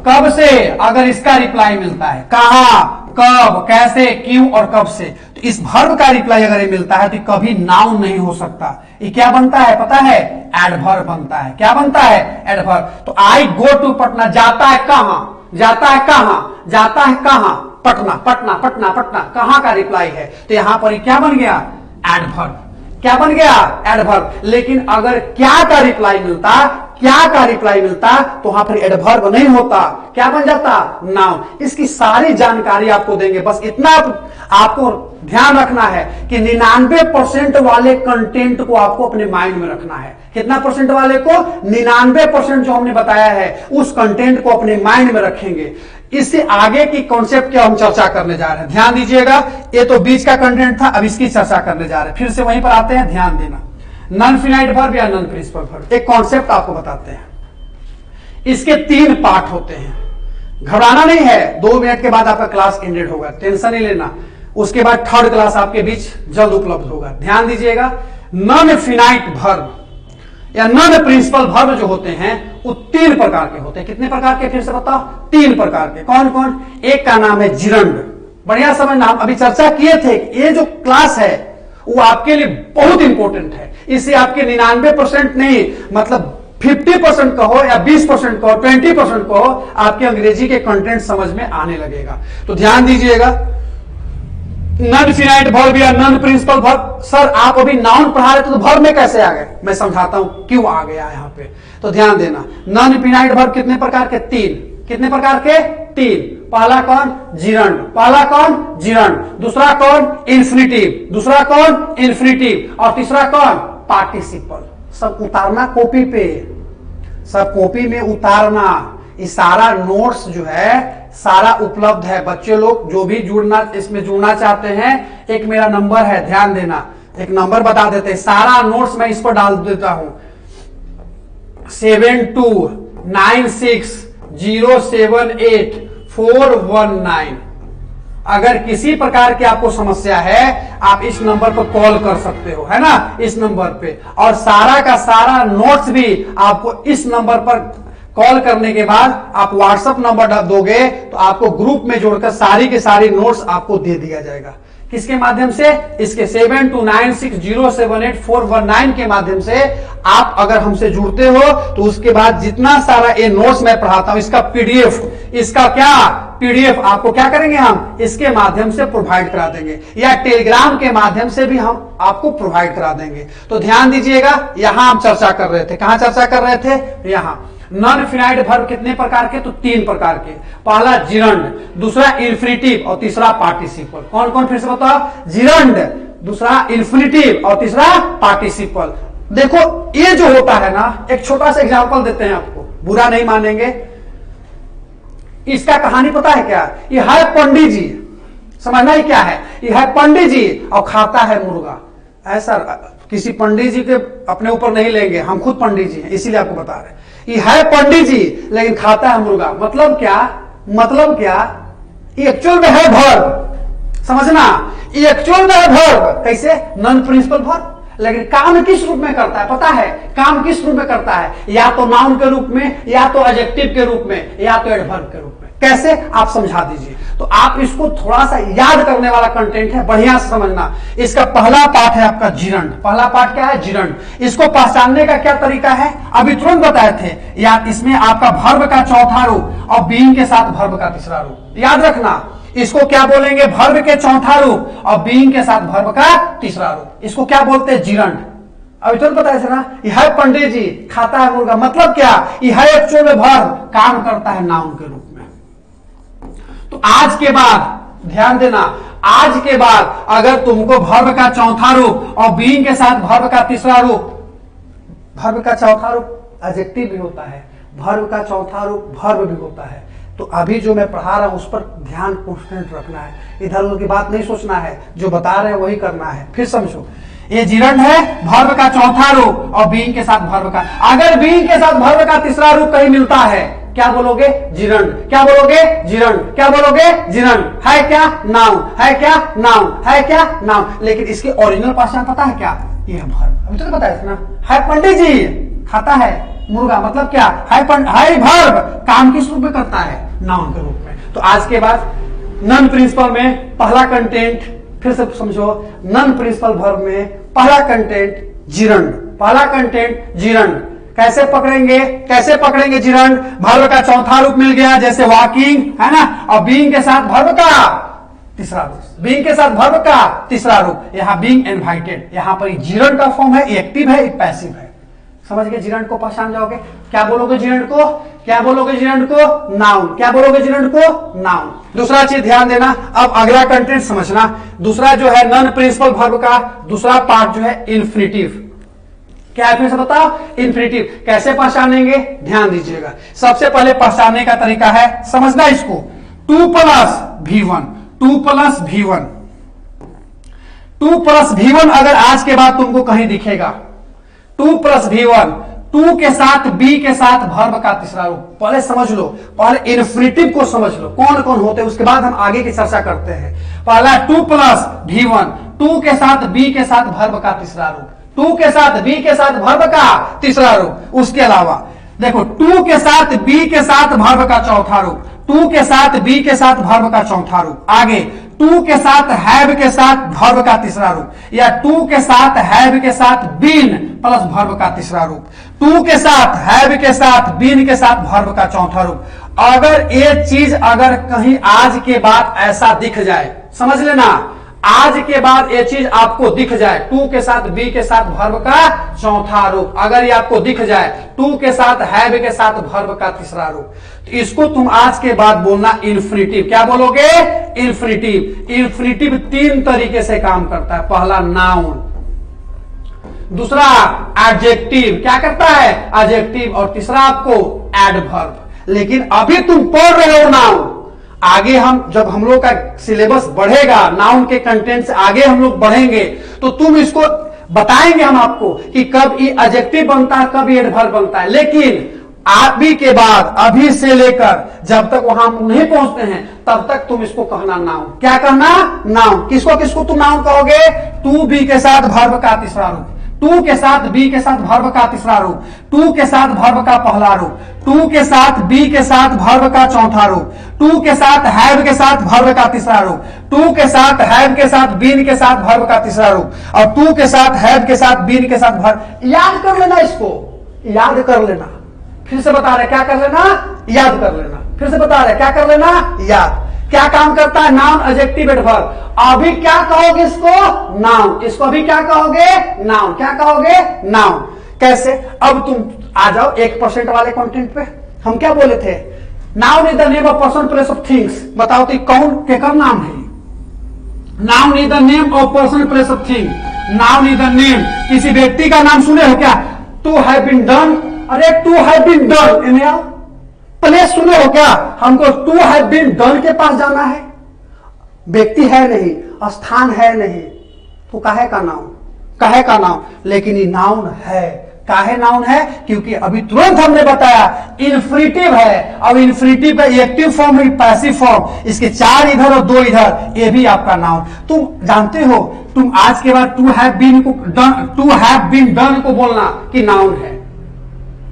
कब से, अगर इसका रिप्लाई मिलता है कहां, कब, कैसे, क्यों और कब से, तो इस वर्ब का रिप्लाई अगर ये मिलता है तो कभी नाउन नहीं हो सकता। ये क्या बनता है पता है? एडवर्ब बनता है। क्या बनता है? एडवर्ब। तो आई गो टू पटना, जाता है कहां, जाता है कहां, जाता है कहां? पटना, पटना, पटना, पटना, कहां का रिप्लाई है? तो यहां पर क्या बन गया? एडवर्ब। क्या बन गया? एडवर्ब। लेकिन अगर क्या का रिप्लाई मिलता, क्या का रिप्लाई मिलता, तो वहां पर एडवर्ब नहीं होता, क्या बन जाता? नाउन। इसकी सारी जानकारी आपको देंगे, बस इतना आपको ध्यान रखना है कि 99% वाले कंटेंट को आपको अपने माइंड में रखना है। कितना परसेंट वाले को? 99% जो हमने बताया है उस कंटेंट को अपने माइंड में रखेंगे। इससे आगे की कॉन्सेप्ट क्या हम चर्चा करने जा रहे हैं, ध्यान दीजिएगा। ये तो बीच का कंटेंट था, अब इसकी चर्चा करने जा रहे हैं। फिर से वहीं पर आते हैं, ध्यान देना। नॉन फिनाइट वर्ब या नॉन प्रिंसिपल वर्ब, एक कॉन्सेप्ट आपको बताते हैं। इसके 3 पार्ट होते हैं। घबराना नहीं है, 2 मिनट के बाद आपका क्लास एंडेड होगा, टेंशन नहीं लेना। उसके बाद 3rd क्लास आपके बीच जल्द उपलब्ध होगा। ध्यान दीजिएगा, नॉन फिनाइट वर्ब या नॉन प्रिंसिपल वर्ब जो होते हैं वो 3 प्रकार के होते हैं। कितने प्रकार के? फिर से बताओ, 3 प्रकार के। कौन कौन? एक का नाम है जिरंड। बढ़िया समझना, हम अभी चर्चा किए थे ये जो क्लास है वो आपके लिए बहुत इंपॉर्टेंट है। इससे आपके 99% नहीं, मतलब 50% कहो या 20% कहो, 20% कहो, आपके अंग्रेजी के कंटेंट समझ में आने लगेगा। तो ध्यान दीजिएगा, नॉन फिनाइट वर्ब या नॉन प्रिंसिपल वर्ब। सर आप अभी नाउन पढ़ा रहे थे तो वर्ब में कैसे आ गए? मैं समझाता हूं क्यों आ गया यहां पे। तो ध्यान देना, नॉन फिनाइट वर्ब कितने प्रकार के? 3। कितने प्रकार के? 3। पहला कौन? जिरंड। पहला कौन? जिरंड। दूसरा कौन? इन्फिनिटिव। दूसरा कौन? इन्फिनिटिव। और तीसरा कौन? पार्टिसिपल। सब उतारना कॉपी पे, सब कॉपी में उतारना। ये सारा नोट्स जो है सारा उपलब्ध है। बच्चे लोग जो भी इसमें जुड़ना चाहते हैं, एक मेरा नंबर है, ध्यान देना, एक नंबर बता देते हैं। सारा नोट्स मैं इस पर डाल देता हूं, 7296078419। अगर किसी प्रकार की आपको समस्या है आप इस नंबर पर कॉल कर सकते हो, है ना, इस नंबर पे। और सारा का सारा नोट्स भी आपको इस नंबर पर कॉल करने के बाद आप व्हाट्सएप नंबर दोगे तो आपको ग्रुप में जोड़कर सारी के सारी नोट्स आपको दे दिया जाएगा। किसके माध्यम से? इसके 7296078419 के माध्यम से आप अगर हमसे जुड़ते हो तो उसके बाद जितना सारा ये नोट्स मैं पढ़ाता हूं इसका पीडीएफ, इसका क्या पीडीएफ आपको क्या करेंगे, हम इसके माध्यम से प्रोवाइड करा देंगे, या टेलीग्राम के माध्यम से भी हम आपको प्रोवाइड करा देंगे। तो ध्यान दीजिएगा, यहां हम चर्चा कर रहे थे, कहां चर्चा कर रहे थे? यहां। नॉन फिनाइट वर्ब कितने प्रकार के? तो 3 प्रकार के। पहला जिरंड, दूसरा इन्फिनिटिव और तीसरा पार्टिसिपल। कौन कौन? फिर से बताओ, जिरंड, दूसरा इन्फिनिटिव और तीसरा पार्टिसिपल। देखो ये जो होता है ना, एक छोटा सा एग्जांपल देते हैं आपको, बुरा नहीं मानेंगे। इसका कहानी पता है क्या? ये है पंडित जी, समझना ही क्या है, ये है पंडित जी और खाता है मुर्गा। ऐसा किसी पंडित जी के अपने ऊपर नहीं लेंगे, हम खुद पंडित जी हैं इसीलिए आपको बता रहे हैं। ये है पंडित जी लेकिन खाता है मुर्गा। मतलब क्या? मतलब क्या? ये एक्चुअल में है वर्ब, समझना, ये एक्चुअल में है वर्ब। कैसे? Non principal verb. लेकिन काम किस रूप में करता है पता है? काम किस रूप में करता है? या तो नाउन के रूप में, या तो एडजेक्टिव के रूप में, या तो एडवर्ब के रूप में। कैसे? आप समझा दीजिए। तो आप इसको थोड़ा सा याद करने वाला कंटेंट है, बढ़िया से समझना। इसका पहला पार्ट है आपका जिरंड। पहला पार्ट क्या है? जिरंड। इसको पहचानने का क्या तरीका है? अभी तुरंत बताए थे। या इसमें आपका वर्ब का चौथा रूप और बीइंग के साथ वर्ब का तीसरा रूप। याद रखना, इसको क्या बोलेंगे? वर्ब के चौथा रूप और बीइंग के साथ वर्ब का तीसरा रूप। इसको क्या बोलते हैं? जिरंड। अभी तुरंत बताया था ना, यह है पंडित जी खाता है मुर्गा। मतलब क्या? यह है एक्चुअल में वर्ब, काम करता है नाउन के रूप में। तो आज के बाद ध्यान देना, आज के बाद अगर तुमको वर्ब का चौथा रूप और बीइंग के साथ वर्ब का तीसरा रूप, वर्ब का चौथा रूप एडजेक्टिव भी होता है, वर्ब का चौथा रूप वर्ब भी होता है। तो अभी जो मैं पढ़ा रहा हूं उस पर ध्यान कॉन्स्टेंट रखना है, इधर उधर की बात नहीं सोचना है, जो बता रहे हैं वही करना है। फिर समझो, ये जिरंड है, वर्ब का चौथा रूप और बीइंग के साथ वर्ब का। अगर बीइंग के साथ वर्ब का तीसरा रूप कहीं मिलता है, क्या बोलोगे? जिरंड। क्या बोलोगे? जिरंड। क्या बोलोगे? जिरंड। है क्या? नाउन। है क्या? नाउन। है क्या? नाउन। लेकिन इसकी ओरिजिनल पहचान पता है क्या? ये है वर्ब। अभी तो बताया था ना, है पंडित जी खाता है मुर्गा। मतलब क्या? है वर्ब, काम किस रूप में करता है? नाउन के रूप में। तो आज के बाद नॉन प्रिंसिपल में पहला कंटेंट फिर से समझो, नॉन प्रिंसिपल वर्ब में पहला कंटेंट जिरंड। पहला कंटेंट जिरंड। कैसे पकड़ेंगे? कैसे पकड़ेंगे जिरंड? वर्ब का चौथा रूप मिल गया, जैसे वॉकिंग, है ना, और बीइंग के साथ वर्ब का तीसरा रूप। बीइंग के साथ वर्ब का तीसरा रूप। यहां बीइंग इनवाइटेड, यहां पर जिरंड का फॉर्म है, एक्टिव है, पैसिव है। समझ गए, जिरंड को पहचान जाओगे। क्या बोलोगे जिरंड को, क्या बोलोगे जिरंड को, नाउन। क्या बोलोगे जिरंड को, नाउन। दूसरा चीज ध्यान देना, अब अगला कंटेंट समझना। दूसरा जो है नॉन प्रिंसिपल वर्ब का दूसरा पार्ट जो है इन्फिनिटिव। क्या है फिर से बताओ, इन्फिनिटिव कैसे पहचानेंगे, ध्यान दीजिएगा। सबसे पहले पहचानने का तरीका है, समझना इसको, 2 + V1, 2 + V1, 2 + V1 अगर आज के बाद तुमको कहीं दिखेगा, 2 + V1, 2 के साथ बी के साथ वर्ब का तीसरा रूप। पहले समझ लो, पहले इन्फिनिटिव को समझ लो कौन कौन होते हैं, उसके बाद हम आगे की चर्चा करते हैं। पहला 2 + V1, 2 के साथ बी के साथ वर्ब का तीसरा रूप, 2 के साथ बी के साथ वर्ब का तीसरा रूप। उसके अलावा देखो 2 के साथ बी के साथ वर्ब का चौथा रूप, 2 के साथ बी के साथ वर्ब का चौथा रूप। आगे 2 के साथ हैव के साथ वर्ब का तीसरा रूप, या 2 के साथ हैव के साथ बीन प्लस वर्ब का तीसरा रूप, 2 के साथ हैव के साथ बीन के साथ वर्ब का चौथा रूप। अगर ये चीज अगर कहीं आज के बाद ऐसा दिख जाए, समझ लेना, आज के बाद ये चीज आपको दिख जाए, 2 के साथ बी के साथ वर्ब का चौथा रूप, अगर ये आपको दिख जाए 2 के साथ हैव के साथ वर्ब का तीसरा रूप, तो इसको तुम आज के बाद बोलना इन्फिनिटिव। क्या बोलोगे, इन्फिनिटिव। इन्फिनिटिव 3 तरीके से काम करता है। पहला नाउन, दूसरा एडजेक्टिव, क्या करता है, एडजेक्टिव, और तीसरा आपको एडवर्ब। लेकिन अभी तुम पढ़ रहे हो नाउन, आगे हम जब हम लोग का सिलेबस बढ़ेगा, नाउन के कंटेंट से आगे हम लोग बढ़ेंगे, तो तुम इसको बताएंगे हम आपको कि कब ये एडजेक्टिव बनता है, कब ये एडवर्ब बनता है। लेकिन अभी के बाद, अभी से लेकर जब तक वहां हम नहीं पहुंचते हैं, तब तक तुम इसको कहना नाउन। क्या कहना, नाउन। किसको किसको तुम नाउन कहोगे, 2 बी के साथ वर्ब का तीसरा रूप, 2 के साथ बी के साथ वर्ब का तीसरा रूप, 2 के साथ वर्ब का पहला रूप, 2 के साथ बी के साथ वर्ब का चौथा रूप, 2 के साथ हैव के साथ वर्ब का तीसरा रूप, 2 के साथ हैव के साथ बीन के साथ वर्ब का तीसरा रूप, और 2 के साथ हैव के साथ बीन के साथ वर्ब। याद कर लेना, इसको याद कर लेना। फिर से बता रहे, क्या कर लेना, याद कर लेना। फिर से बता रहे, क्या कर लेना, याद। क्या काम करता है, नाउन, एडजेक्टिव, एडवर्ब। अभी क्या कहोगे इसको, नाउन। इसको अभी क्या कहोगे, नाउन। क्या कहोगे, नाउन। कैसे, अब तुम आ जाओ 1% वाले कंटेंट पे। हम क्या बोले थे, noun is the name of person place of things. बताओ तो कौन केकर नाम है, noun is the name of person place of thing. Noun is the name, किसी व्यक्ति का नाम सुने हो क्या, टू हैव बीन डन। अरे to have been done, place सुने हो क्या, हमको टू हैव बीन डन के पास जाना है। व्यक्ति है नहीं, स्थान है नहीं, तो काहे का नाउन, काहे का नाउन। लेकिन ये नाउन है। काहे नाउन है, क्योंकि अभी तुरंत हमने बताया इन्फिनिटिव है। अब इन्फिनिटिव का एक्टिव फॉर्म है, पैसिव फॉर्म, इसके 4 इधर और 2 इधर, ये भी आपका नाउन। तुम जानते हो, तुम आज के बाद टू हैव बीन डन को बोलना कि नाउन है।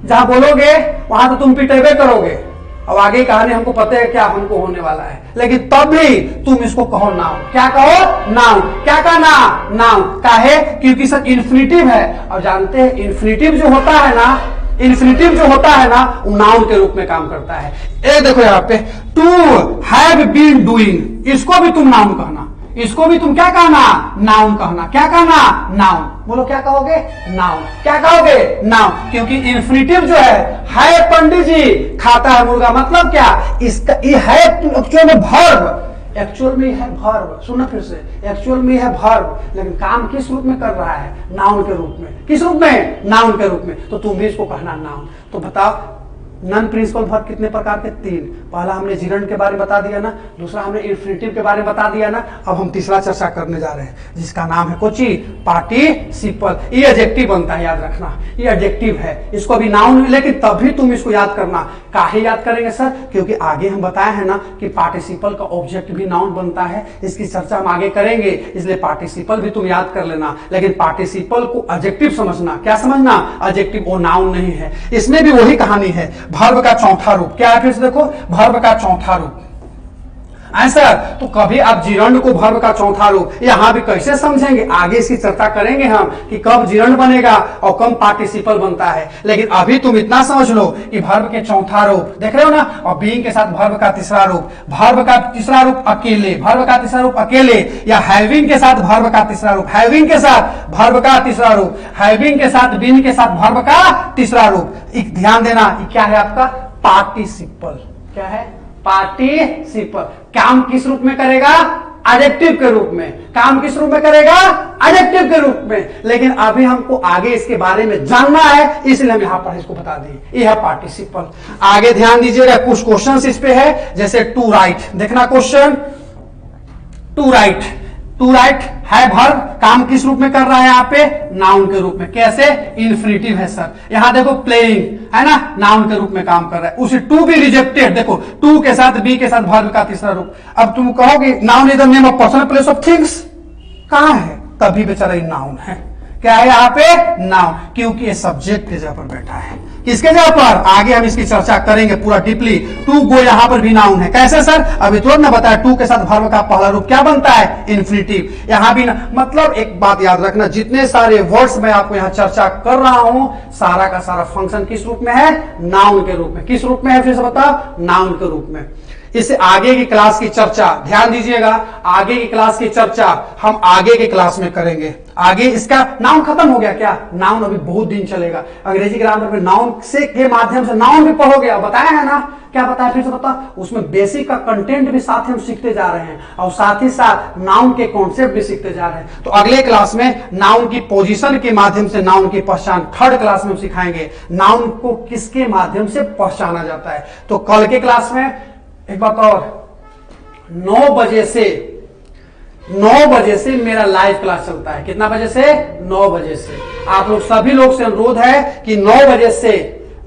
जहां बोलोगे वहां तो तुम पिटेबे करोगे। अब आगे कहानी हमको पता है क्या हमको होने वाला है, लेकिन तब भी तुम इसको कहो नाउन। क्या कहो, नाउन। क्या कहना, नाउन। काहे, क्योंकि सर इन्फिनिटिव है। और जानते हैं इन्फिनिटिव जो होता है ना, इन्फिनिटिव जो होता है ना, वो नाउन के रूप में काम करता है। ये देखो यहाँ पे, टू हैव बीन डूइंग, इसको भी तुम नाउन कहना, इसको भी तुम क्या कहना, नाउन कहना। क्या कहना, नाउन। बोलो क्या कहोगे, नाउन। क्या कहोगे, नाउन। क्योंकि इन्फिनिटिव जो है पंडित जी खाता है मुर्गा, मतलब क्या, इसका ये है एक्चुअल में वर्ब, एक्चुअल में है वर्ब। सुनना फिर से, एक्चुअल में है वर्ब, लेकिन काम किस रूप में कर रहा है, नाउन के रूप में। किस रूप में, नाउन के रूप में। तो तुम भी इसको कहना नाउन। तो बताओ नॉन प्रिंसिपल वर्ब कितने प्रकार के, 3। पहला हमने जिरंड के बारे में बता दिया ना, दूसरा हमने इन्फिनिटिव के बारे में बता दिया ना। अब हम तीसरा चर्चा करने जा रहे हैं, जिसका नाम है कोची, पार्टिसिपल। ये एडजेक्टिव बनता है, याद रखना, ये एडजेक्टिव है। इसको भी नाउन, लेकिन तभी तुम इसको याद करना। काहे याद करेंगे सर, क्योंकि आगे हम बताए हैं ना कि पार्टिसिपल का ऑब्जेक्ट भी नाउन बनता है। इसकी चर्चा हम आगे करेंगे, इसलिए पार्टिसिपल भी तुम याद कर लेना। लेकिन पार्टिसिपल को एडजेक्टिव समझना। क्या समझना, एडजेक्टिव, वो नाउन नहीं है। इसमें भी वही कहानी है, वर्ब का चौथा रूप। क्या है, फिर से देखो, वर्ब का चौथा रूप। आंसर। तो कभी आप जिरंड को वर्ब का चौथा रूप यहां भी कैसे समझेंगे, आगे इसकी चर्चा करेंगे हम कि कब जिरंड बनेगा और कब पार्टिसिपल बनता है। लेकिन अभी तुम इतना समझ लो कि वर्ब के चौथा रूप देख रहे हो ना, और बीइंग के साथ वर्ब का तीसरा रूप, वर्ब का तीसरा रूप अकेले, वर्ब का तीसरा रूप अकेले, या हैविंग के साथ वर्ब का तीसरा रूप, हैविंग के साथ वर्ब का तीसरा रूप, हैविंग के साथ बीइंग के साथ वर्ब का तीसरा रूप। ध्यान देना क्या है आपका पार्टिसिपल, क्या है पार्टिसिपल। काम किस रूप में करेगा, एडजेक्टिव के रूप में। काम किस रूप में करेगा, एडजेक्टिव के रूप में। लेकिन अभी हमको आगे इसके बारे में जानना है, इसलिए हम यहां पर इसको बता दिए, यह है पार्टिसिपल। आगे ध्यान दीजिएगा, कुछ क्वेश्चंस इस पे है, जैसे टू राइट। देखना question, to write, to write है वर्ब, काम किस रूप में कर रहा है यहाँ पे, नाउन के रूप में। कैसे, इन्फिनिटिव है सर। यहां देखो प्लेइंग है ना, नाउन के रूप में काम कर रहा है। उसे टू भी रिजेक्टेड, देखो टू के साथ बी के साथ वर्ब का तीसरा रूप। अब तुम कहोगे noun is the name of person place of things, कहां है, तभी बेचारा नाउन है। क्या है यहाँ पे, नाउन, क्योंकि ये सब्जेक्ट के जगह पर बैठा है। किसके जगह पर, आगे हम इसकी चर्चा करेंगे पूरा डीपली। टू गो यहां पर भी नाउन है। कैसे सर, अभी तुरंत ना बताया, टू के साथ वर्ब का पहला रूप क्या बनता है, इन्फिनिटिव। यहां भी मतलब एक बात याद रखना, जितने सारे वर्ड्स मैं आपको यहां चर्चा कर रहा हूं, सारा का सारा फंक्शन किस रूप में है, नाउन के रूप में। किस रूप में है, फिर से बताओ, नाउन के रूप में। इसे आगे की क्लास की चर्चा, ध्यान दीजिएगा, आगे की क्लास की चर्चा हम आगे की क्लास में करेंगे। आगे इसका नाउन खत्म हो गया क्या, नाउन अभी बहुत दिन चलेगा। अंग्रेजी ग्रामर में नाउन से के माध्यम से नाउन भी पढ़ोगे, बताया है ना, क्या बताया फिर से बता। उसमें बेसिक का कंटेंट भी साथ ही हम सीखते जा रहे हैं, और साथ ही साथ नाउन के कॉन्सेप्ट भी सीखते जा रहे हैं। तो अगले क्लास में नाउन की पोजीशन के माध्यम से नाउन की पहचान, थर्ड क्लास में हम सिखाएंगे नाउन को किसके माध्यम से पहचाना जाता है। तो कल के क्लास में एक बात और, 9 बजे से मेरा लाइव क्लास चलता है। कितना बजे से, 9 बजे से। आप लोग सभी लोग से अनुरोध है कि 9 बजे से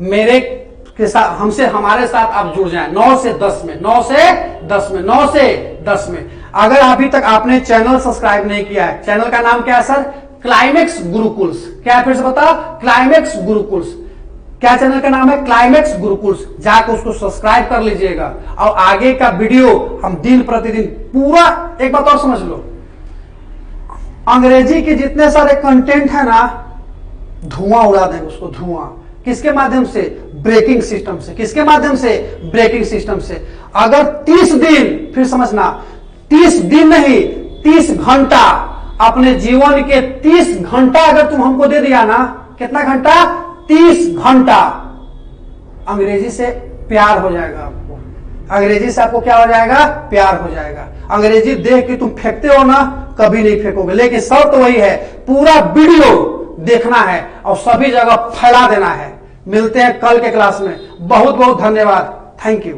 मेरे के साथ, हमसे हमारे साथ आप जुड़ जाएं। 9 से 10 में, 9 से 10 में, 9 से 10 में। अगर अभी तक आपने चैनल सब्सक्राइब नहीं किया है, चैनल का नाम क्या है सर, क्लाइमेक्स गुरुकुल्स। क्या है फिर से बताओ, क्लाइमेक्स गुरुकुल्स। क्या चैनल का नाम है, क्लाइमेक्स गुरुकुल्स। जाकर उसको सब्सक्राइब कर लीजिएगा, और आगे का वीडियो हम दिन प्रतिदिन पूरा, एक बात और समझ लो, अंग्रेजी के जितने सारे कंटेंट है ना, धुआं उड़ा देंगे उसको, धुआं। किसके माध्यम से, ब्रेकिंग सिस्टम से। किसके माध्यम से, ब्रेकिंग सिस्टम से। अगर 30 दिन, फिर समझना, 30 दिन नहीं 30 घंटा, अपने जीवन के 30 घंटा अगर तुम हमको दे दिया ना, कितना घंटा, 30 घंटा, अंग्रेजी से प्यार हो जाएगा आपको। अंग्रेजी से आपको क्या हो जाएगा, प्यार हो जाएगा। अंग्रेजी देख के तुम फेंकते हो ना, कभी नहीं फेंकोगे। लेकिन शर्त तो वही है, पूरा वीडियो देखना है और सभी जगह फैला देना है। मिलते हैं कल के क्लास में। बहुत बहुत धन्यवाद, थैंक यू।